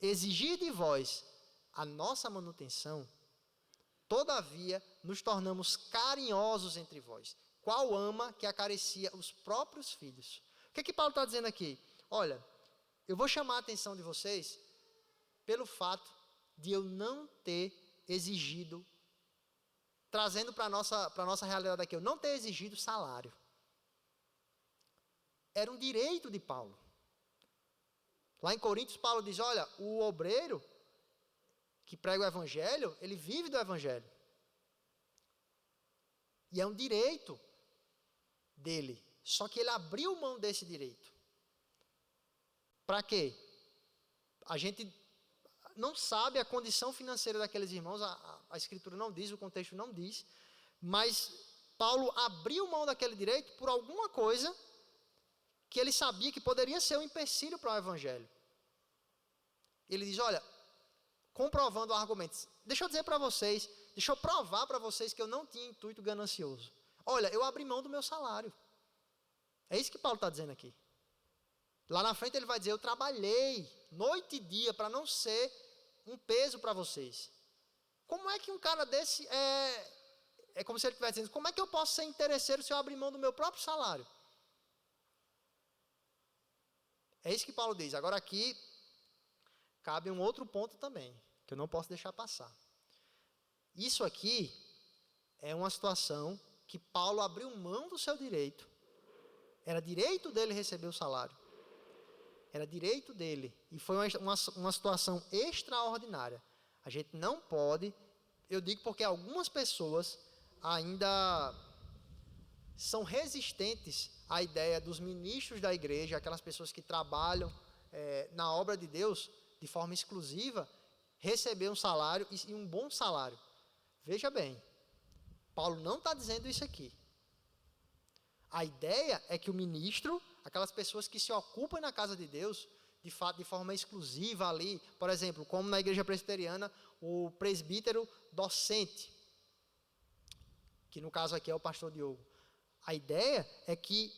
Speaker 1: exigir de vós a nossa manutenção, todavia nos tornamos carinhosos entre vós, qual ama que acaricia os próprios filhos. O que Paulo está dizendo aqui? Olha, eu vou chamar a atenção de vocês pelo fato de eu não ter exigido, trazendo para a nossa realidade aqui, eu não ter exigido salário. Era um direito de Paulo. Lá em Coríntios, Paulo diz, olha, o obreiro que prega o evangelho, ele vive do evangelho. E é um direito dele. Só que ele abriu mão desse direito. Para quê? A gente não sabe a condição financeira daqueles irmãos, a Escritura não diz, o contexto não diz, mas Paulo abriu mão daquele direito por alguma coisa que ele sabia que poderia ser um empecilho para o evangelho. Ele diz, olha, comprovando argumentos, deixa eu dizer para vocês, deixa eu provar para vocês que eu não tinha intuito ganancioso. Olha, eu abri mão do meu salário. É isso que Paulo está dizendo aqui. Lá na frente ele vai dizer, eu trabalhei noite e dia para não ser um peso para vocês. Como é que um cara desse é como se ele estivesse dizendo, como é que eu posso ser interesseiro se eu abrir mão do meu próprio salário? É isso que Paulo diz. Agora aqui, cabe um outro ponto também, que eu não posso deixar passar. Isso aqui é uma situação que Paulo abriu mão do seu direito. Era direito dele receber o salário. Era direito dele. E foi uma situação extraordinária. A gente não pode, eu digo porque algumas pessoas ainda são resistentes à ideia dos ministros da igreja, aquelas pessoas que trabalham na obra de Deus de forma exclusiva, receber um salário e um bom salário. Veja bem, Paulo não está dizendo isso aqui. A ideia é que o ministro, aquelas pessoas que se ocupam na casa de Deus, de fato, de forma exclusiva ali, por exemplo, como na igreja presbiteriana, o presbítero docente, que no caso aqui é o pastor Diogo. A ideia é que,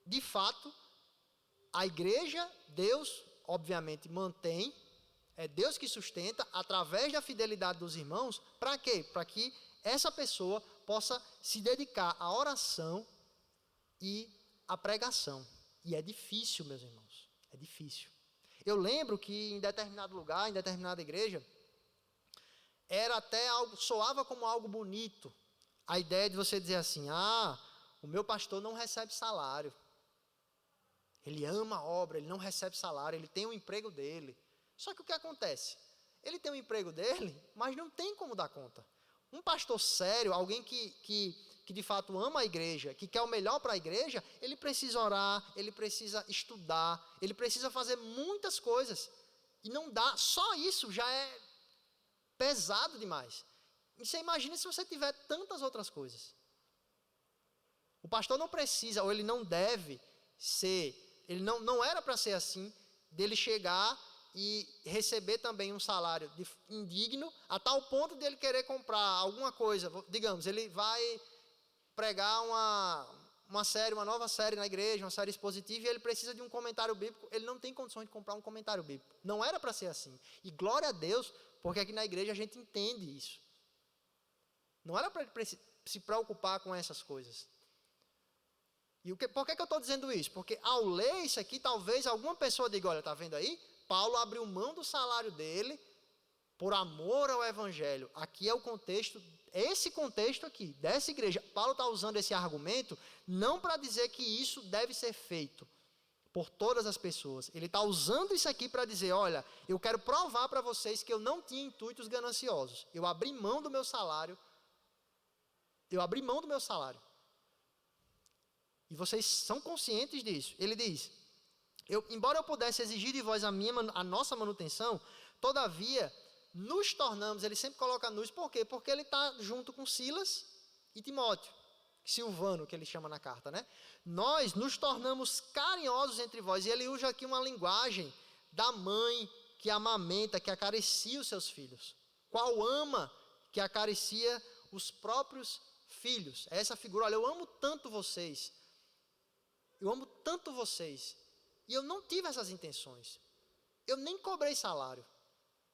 Speaker 1: de fato, a igreja, Deus, obviamente, mantém, é Deus que sustenta, através da fidelidade dos irmãos, para quê? Para que essa pessoa possa se dedicar à oração e à pregação. E é difícil, meus irmãos, é difícil. Eu lembro que em determinado lugar, em determinada igreja, era até algo, soava como algo bonito, a ideia de você dizer assim, o meu pastor não recebe salário. Ele ama a obra, ele não recebe salário, ele tem um emprego dele. Só que o que acontece? Ele tem um emprego dele, mas não tem como dar conta. Um pastor sério, alguém que de fato ama a igreja, que quer o melhor para a igreja, ele precisa orar, ele precisa estudar, ele precisa fazer muitas coisas. E não dá, só isso já é pesado demais. E você imagina se você tiver tantas outras coisas. O pastor não precisa, ou ele não deve ser, ele não era para ser assim, dele chegar e receber também um salário indigno, a tal ponto de ele querer comprar alguma coisa. Digamos, ele vai pregar uma nova série na igreja, uma série expositiva, e ele precisa de um comentário bíblico. Ele não tem condições de comprar um comentário bíblico. Não era para ser assim. E glória a Deus, porque aqui na igreja a gente entende isso. Não era para ele se preocupar com essas coisas. E por que eu estou dizendo isso? Porque ao ler isso aqui, talvez alguma pessoa diga, olha, está vendo aí? Paulo abriu mão do salário dele por amor ao evangelho. Aqui é o contexto, esse contexto aqui, dessa igreja. Paulo está usando esse argumento não para dizer que isso deve ser feito por todas as pessoas. Ele está usando isso aqui para dizer, olha, eu quero provar para vocês que eu não tinha intuitos gananciosos. Eu abri mão do meu salário. E vocês são conscientes disso. Ele diz, embora eu pudesse exigir de vós a nossa manutenção, todavia, nos tornamos, ele sempre coloca nos, por quê? Porque ele está junto com Silas e Timóteo, Silvano, que ele chama na carta, né? Nós nos tornamos carinhosos entre vós, e ele usa aqui uma linguagem da mãe que amamenta, que acaricia os seus filhos. Qual ama que acaricia os próprios filhos? É essa figura, olha, eu amo tanto vocês, e eu não tive essas intenções, eu nem cobrei salário,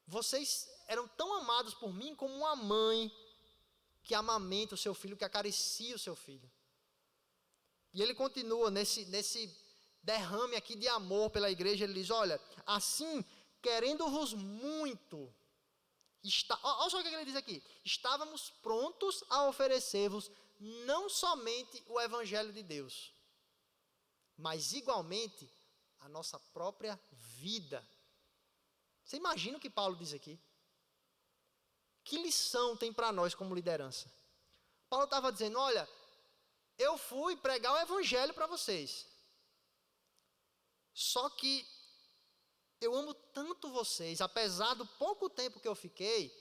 Speaker 1: vocês eram tão amados por mim como uma mãe que amamenta o seu filho, que acaricia o seu filho. E ele continua nesse derrame aqui de amor pela igreja, ele diz, olha, assim, querendo-vos muito, olha só o que ele diz aqui, estávamos prontos a oferecer-vos não somente o evangelho de Deus, mas igualmente a nossa própria vida. Você imagina o que Paulo diz aqui? Que lição tem para nós como liderança? Paulo estava dizendo, olha, eu fui pregar o evangelho para vocês, só que eu amo tanto vocês, apesar do pouco tempo que eu fiquei,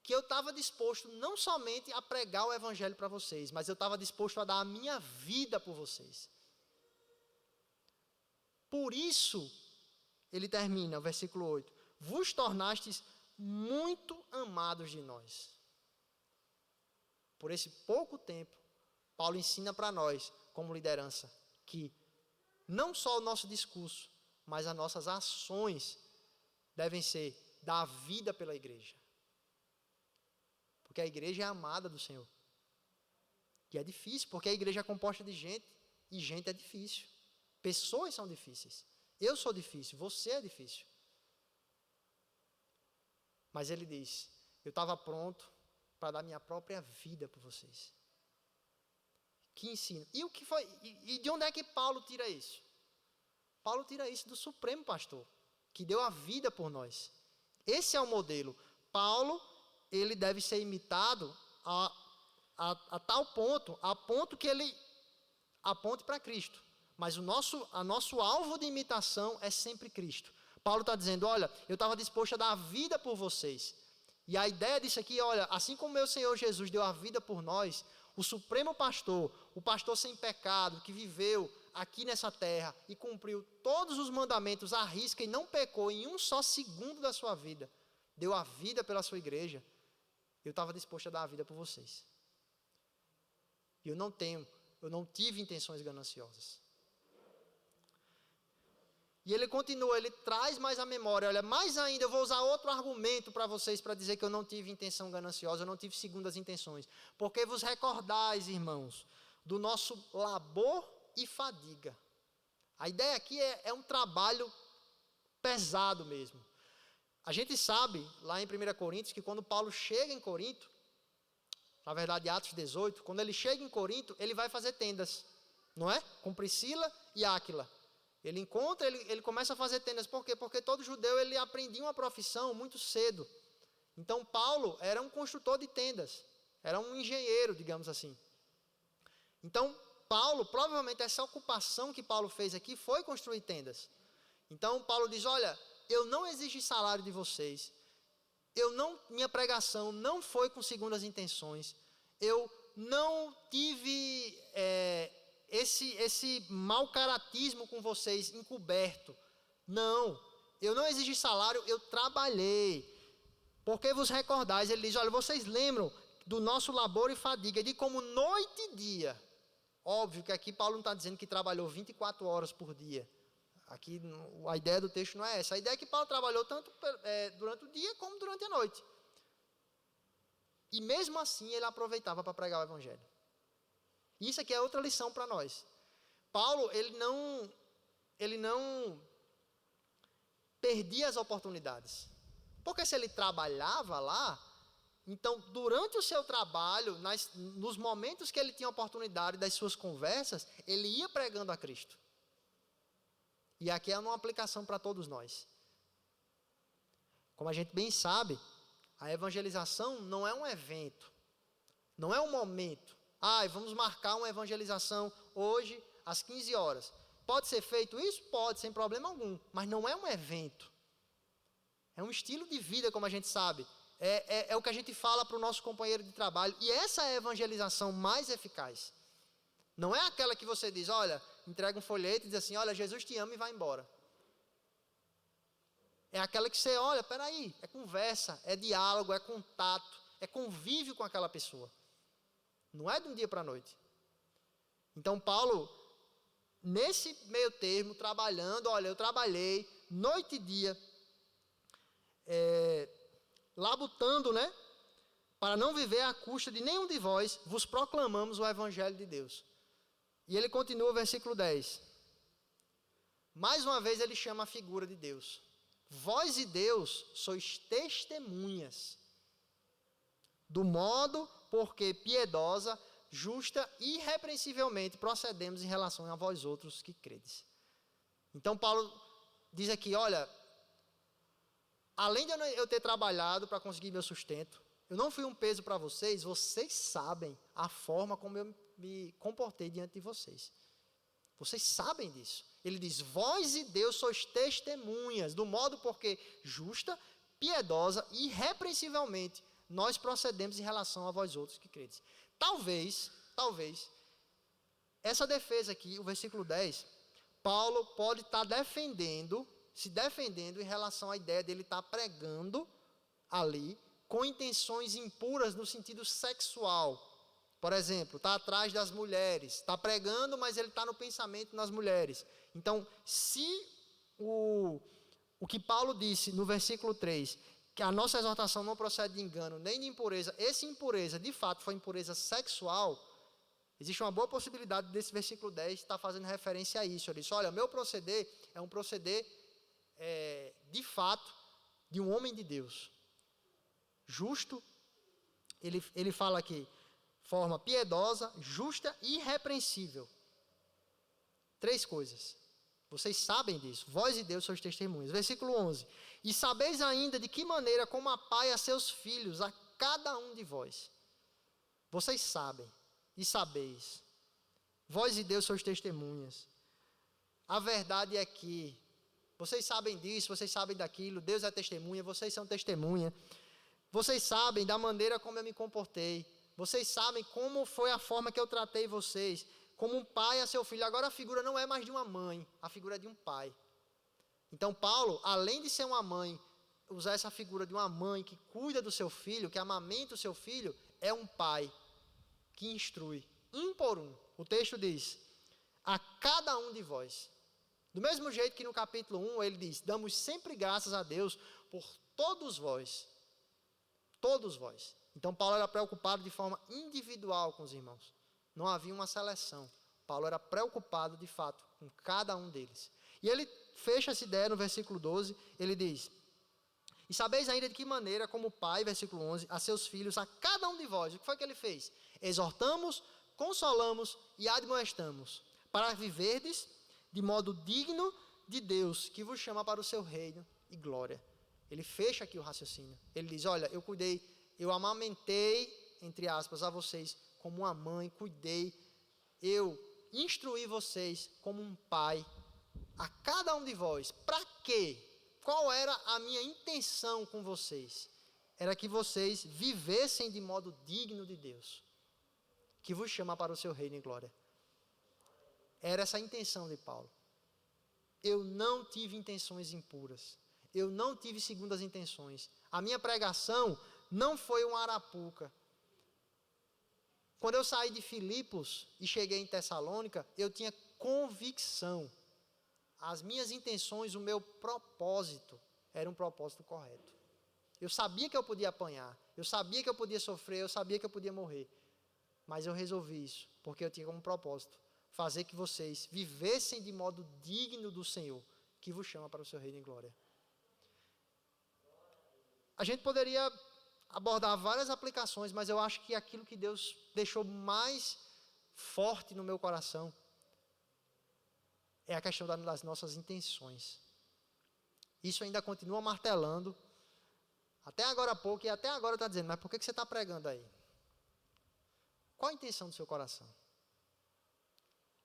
Speaker 1: que eu estava disposto não somente a pregar o evangelho para vocês, mas eu estava disposto a dar a minha vida por vocês. Por isso, ele termina, o versículo 8, vos tornastes muito amados de nós. Por esse pouco tempo, Paulo ensina para nós, como liderança, que não só o nosso discurso, mas as nossas ações devem ser dar a vida pela igreja. Porque a igreja é amada do Senhor. E é difícil, porque a igreja é composta de gente, e gente é difícil. Pessoas são difíceis. Eu sou difícil, você é difícil. Mas ele diz, eu estava pronto para dar minha própria vida por vocês. Que ensino. E o que foi? E de onde é que Paulo tira isso? Paulo tira isso do Supremo Pastor, que deu a vida por nós. Esse é o modelo. Paulo, ele deve ser imitado a tal ponto, a ponto que ele aponte para Cristo. Mas o nosso alvo de imitação é sempre Cristo. Paulo está dizendo, olha, eu estava disposto a dar a vida por vocês. E a ideia disso aqui, olha, assim como meu Senhor Jesus deu a vida por nós, o Supremo Pastor, o pastor sem pecado, que viveu aqui nessa terra e cumpriu todos os mandamentos à risca e não pecou em um só segundo da sua vida, deu a vida pela sua igreja, eu estava disposto a dar a vida por vocês. E eu não tive intenções gananciosas. E ele continua, ele traz mais a memória, olha, mais ainda, eu vou usar outro argumento para vocês, para dizer que eu não tive intenção gananciosa, eu não tive segundas intenções. Porque vos recordais, irmãos, do nosso labor e fadiga. A ideia aqui é um trabalho pesado mesmo. A gente sabe, lá em 1 Coríntios, que quando Paulo chega em Corinto, na verdade Atos 18, quando ele chega em Corinto, ele vai fazer tendas, não é? Com Priscila e Áquila. Ele encontra, ele começa a fazer tendas. Por quê? Porque todo judeu, ele aprendia uma profissão muito cedo. Então, Paulo era um construtor de tendas. Era um engenheiro, digamos assim. Então, Paulo, provavelmente essa ocupação que Paulo fez aqui foi construir tendas. Então, Paulo diz, olha, eu não exijo salário de vocês. minha pregação não foi com segundas intenções, eu não tive esse mau caratismo com vocês encoberto. Não, eu não exigi salário, eu trabalhei. Porque vos recordais, ele diz, olha, vocês lembram do nosso labor e fadiga, de como noite e dia. Óbvio que aqui Paulo não está dizendo que trabalhou 24 horas por dia. Aqui a ideia do texto não é essa. A ideia é que Paulo trabalhou tanto durante o dia como durante a noite. E mesmo assim ele aproveitava para pregar o evangelho. Isso aqui é outra lição para nós. Paulo, ele não perdia as oportunidades. Porque se ele trabalhava lá, então durante o seu trabalho, nos momentos que ele tinha oportunidade das suas conversas, ele ia pregando a Cristo. E aqui é uma aplicação para todos nós. Como a gente bem sabe, a evangelização não é um evento, não é um momento. Vamos marcar uma evangelização hoje às 15 horas. Pode ser feito isso? Pode, sem problema algum, mas não é um evento. É um estilo de vida, como a gente sabe. É o que a gente fala para o nosso companheiro de trabalho. E essa é a evangelização mais eficaz. Não é aquela que você diz, olha, entrega um folheto e diz assim, olha, Jesus te ama e vai embora. É aquela que você, olha, peraí, é conversa, é diálogo, é contato, é convívio com aquela pessoa. Não é de um dia para a noite. Então, Paulo, nesse meio termo, trabalhando, olha, eu trabalhei noite e dia, labutando, né? Para não viver à custa de nenhum de vós, vos proclamamos o evangelho de Deus. E ele continua o versículo 10. Mais uma vez ele chama a figura de Deus. Vós e Deus sois testemunhas do modo porque piedosa, justa e irrepreensivelmente procedemos em relação a vós outros que credes. Então Paulo diz aqui, olha, além de eu ter trabalhado para conseguir meu sustento, eu não fui um peso para vocês, vocês sabem a forma como eu me comportei diante de vocês. Vocês sabem disso. Ele diz, vós e Deus sois testemunhas, do modo porque justa, piedosa e irrepreensivelmente nós procedemos em relação a vós outros que credes. Talvez, essa defesa aqui, o versículo 10, Paulo pode estar se defendendo em relação à ideia dele estar pregando ali com intenções impuras no sentido sexual. Por exemplo, está atrás das mulheres, está pregando, mas ele está no pensamento nas mulheres. Então, se o que Paulo disse no versículo 3, que a nossa exortação não procede de engano, nem de impureza, essa impureza, de fato, foi impureza sexual, existe uma boa possibilidade desse versículo 10 estar fazendo referência a isso. Ele disse, olha, meu proceder é um proceder, de fato, de um homem de Deus. Justo, ele fala aqui, forma piedosa, justa e irrepreensível. 3 coisas. Vocês sabem disso. Vós e Deus sois testemunhas. Versículo 11. E sabeis ainda de que maneira como a pai a seus filhos, a cada um de vós. Vocês sabem e sabeis. Vós e Deus sois testemunhas. A verdade é que vocês sabem disso, vocês sabem daquilo. Deus é testemunha, vocês são testemunha. Vocês sabem da maneira como eu me comportei. Vocês sabem como foi a forma que eu tratei vocês, como um pai a seu filho. Agora a figura não é mais de uma mãe, a figura é de um pai. Então Paulo, além de ser uma mãe, usar essa figura de uma mãe que cuida do seu filho, que amamenta o seu filho, é um pai que instrui, um por um. O texto diz, a cada um de vós. Do mesmo jeito que no capítulo 1 ele diz, damos sempre graças a Deus por todos vós. Todos vós. Então Paulo era preocupado de forma individual com os irmãos. Não havia uma seleção. Paulo era preocupado de fato com cada um deles. E ele fecha essa ideia no versículo 12, ele diz, e sabeis ainda de que maneira como o pai, versículo 11, a seus filhos, a cada um de vós, o que foi que ele fez? Exortamos, consolamos e admoestamos, para viverdes de modo digno de Deus, que vos chama para o seu reino e glória. Ele fecha aqui o raciocínio. Ele diz, olha, eu amamentei, entre aspas, a vocês como uma mãe, cuidei, eu instruí vocês como um pai, a cada um de vós. Para quê? Qual era a minha intenção com vocês? era que vocês vivessem de modo digno de Deus, que vos chama para o seu reino e glória. Era essa a intenção de Paulo. Eu não tive intenções impuras. Eu não tive segundas intenções. A minha pregação não foi uma arapuca. Quando eu saí de Filipos e cheguei em Tessalônica, eu tinha convicção. As minhas intenções, o meu propósito, era um propósito correto. Eu sabia que eu podia apanhar, eu sabia que eu podia sofrer, eu sabia que eu podia morrer. Mas eu resolvi isso, porque eu tinha como propósito fazer que vocês vivessem de modo digno do Senhor, que vos chama para o seu reino em glória. A gente poderia abordar várias aplicações, mas eu acho que aquilo que Deus deixou mais forte no meu coração é a questão das nossas intenções. Isso ainda continua martelando, até agora há pouco, e até agora está dizendo, mas por que você está pregando aí? Qual a intenção do seu coração?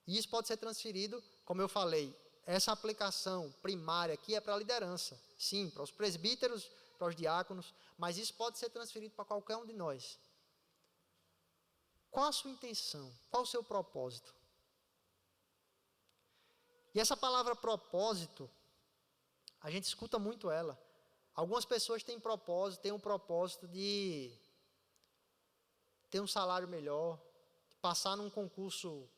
Speaker 1: E isso pode ser transferido, como eu falei, essa aplicação primária aqui é para a liderança. Sim, para os presbíteros, para os diáconos, mas isso pode ser transferido para qualquer um de nós. Qual a sua intenção? Qual o seu propósito? E essa palavra propósito, a gente escuta muito ela. Algumas pessoas têm um propósito de ter um salário melhor, de passar num concurso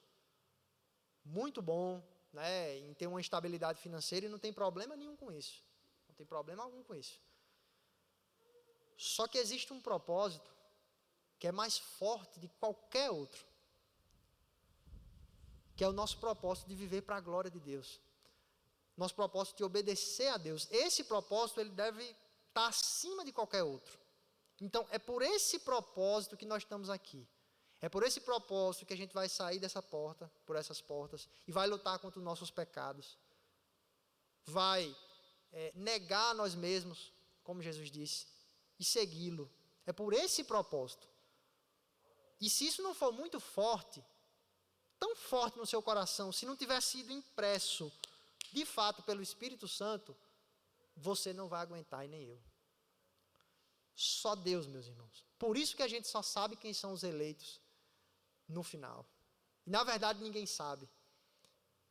Speaker 1: muito bom, né, em ter uma estabilidade financeira, e não tem problema nenhum com isso. Não tem problema algum com isso. Só que existe um propósito que é mais forte de qualquer outro, que é o nosso propósito de viver para a glória de Deus. Nosso propósito de obedecer a Deus. Esse propósito, ele deve estar acima de qualquer outro. Então, é por esse propósito que nós estamos aqui. É por esse propósito que a gente vai sair dessa porta, por essas portas, e vai lutar contra os nossos pecados. Vai negar a nós mesmos, como Jesus disse, e segui-lo. É por esse propósito. E se isso não for muito forte, tão forte no seu coração, se não tiver sido impresso, de fato, pelo Espírito Santo, você não vai aguentar, e nem eu. Só Deus, meus irmãos. Por isso que a gente só sabe quem são os eleitos no final. E, na verdade, ninguém sabe.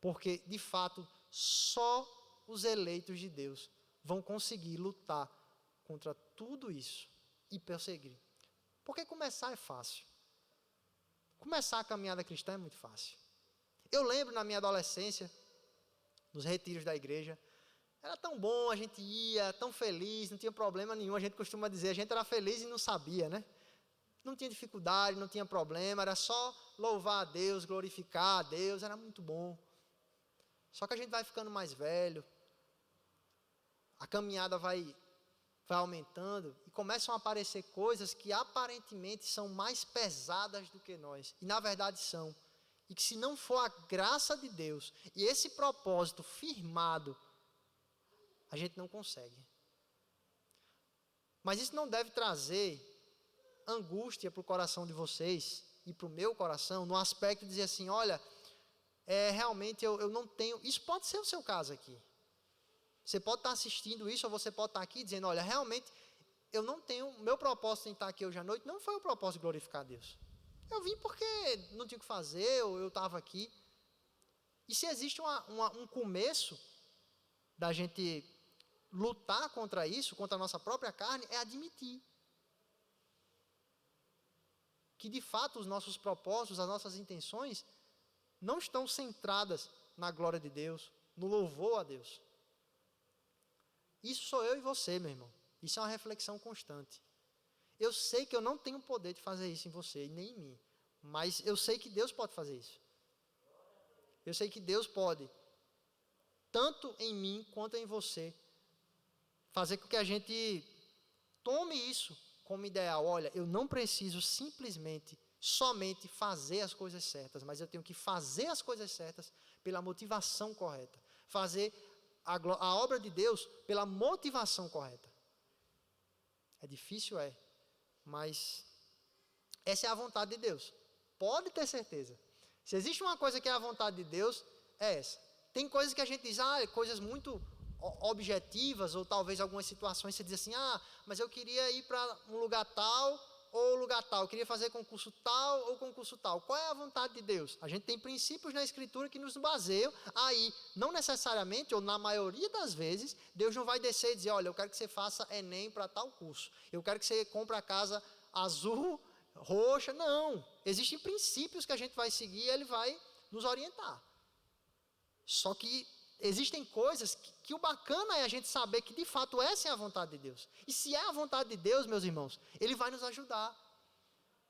Speaker 1: Porque, de fato, só os eleitos de Deus vão conseguir lutar contra tudo isso e perseguir. Porque começar é fácil. Começar a caminhada cristã é muito fácil. Eu lembro na minha adolescência, nos retiros da igreja, era tão bom, a gente ia, tão feliz, não tinha problema nenhum. A gente costuma dizer, a gente era feliz e não sabia, né? Não tinha dificuldade, não tinha problema, era só louvar a Deus, glorificar a Deus, era muito bom. Só que a gente vai ficando mais velho, a caminhada vai aumentando e começam a aparecer coisas que aparentemente são mais pesadas do que nós, e na verdade são. E que se não for a graça de Deus e esse propósito firmado, a gente não consegue. Mas isso não deve trazer angústia para o coração de vocês e para o meu coração, no aspecto de dizer assim, olha, realmente eu não tenho. Isso pode ser o seu caso aqui. Você pode estar assistindo isso, ou você pode estar aqui dizendo, olha, realmente eu não tenho, meu propósito em estar aqui hoje à noite não foi o propósito de glorificar a Deus. Eu vim porque não tinha o que fazer, ou eu estava aqui. E se existe um começo da gente lutar contra isso, contra a nossa própria carne, é admitir que de fato os nossos propósitos, as nossas intenções não estão centradas na glória de Deus, no louvor a Deus. Isso sou eu e você, meu irmão. Isso é uma reflexão constante. Eu sei que eu não tenho o poder de fazer isso em você e nem em mim, mas eu sei que Deus pode fazer isso. Eu sei que Deus pode, tanto em mim quanto em você, fazer com que a gente tome isso como ideal. Olha, eu não preciso simplesmente, somente fazer as coisas certas, mas eu tenho que fazer as coisas certas pela motivação correta. Fazer a obra de Deus pela motivação correta. É difícil, mas essa é a vontade de Deus. Pode ter certeza. Se existe uma coisa que é a vontade de Deus, é essa. Tem coisas que a gente diz, coisas muito objetivas, ou talvez algumas situações você diz assim, mas eu queria ir para um lugar tal ou lugar tal, eu queria fazer concurso tal ou concurso tal. Qual é a vontade de Deus? A gente tem princípios na Escritura que nos baseiam aí. Não necessariamente, ou na maioria das vezes, Deus não vai descer e dizer, olha, eu quero que você faça Enem para tal curso. Eu quero que você compre a casa azul, roxa. Não. Existem princípios que a gente vai seguir e Ele vai nos orientar. Só que existem coisas que o bacana é a gente saber que de fato essa é a vontade de Deus. E se é a vontade de Deus, meus irmãos, Ele vai nos ajudar.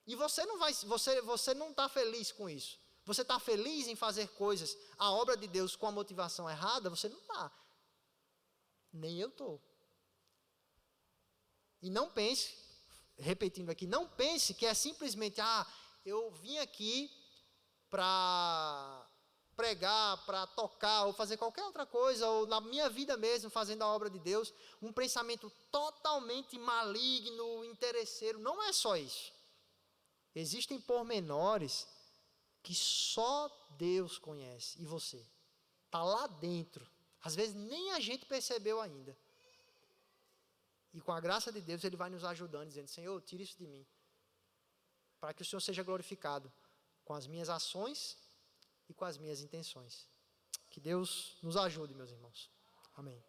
Speaker 1: E você não está feliz com isso. Você está feliz em fazer coisas, a obra de Deus com a motivação errada? Você não está. Nem eu estou. E não pense, repetindo aqui, não pense que é simplesmente, eu vim aqui para pregar, para tocar, ou fazer qualquer outra coisa, ou na minha vida mesmo, fazendo a obra de Deus, um pensamento totalmente maligno, interesseiro. Não é só isso. Existem pormenores que só Deus conhece, e você. Está lá dentro. Às vezes nem a gente percebeu ainda. E com a graça de Deus, Ele vai nos ajudando, dizendo, Senhor, tira isso de mim. Para que o Senhor seja glorificado com as minhas ações e com as minhas intenções. Que Deus nos ajude, meus irmãos. Amém.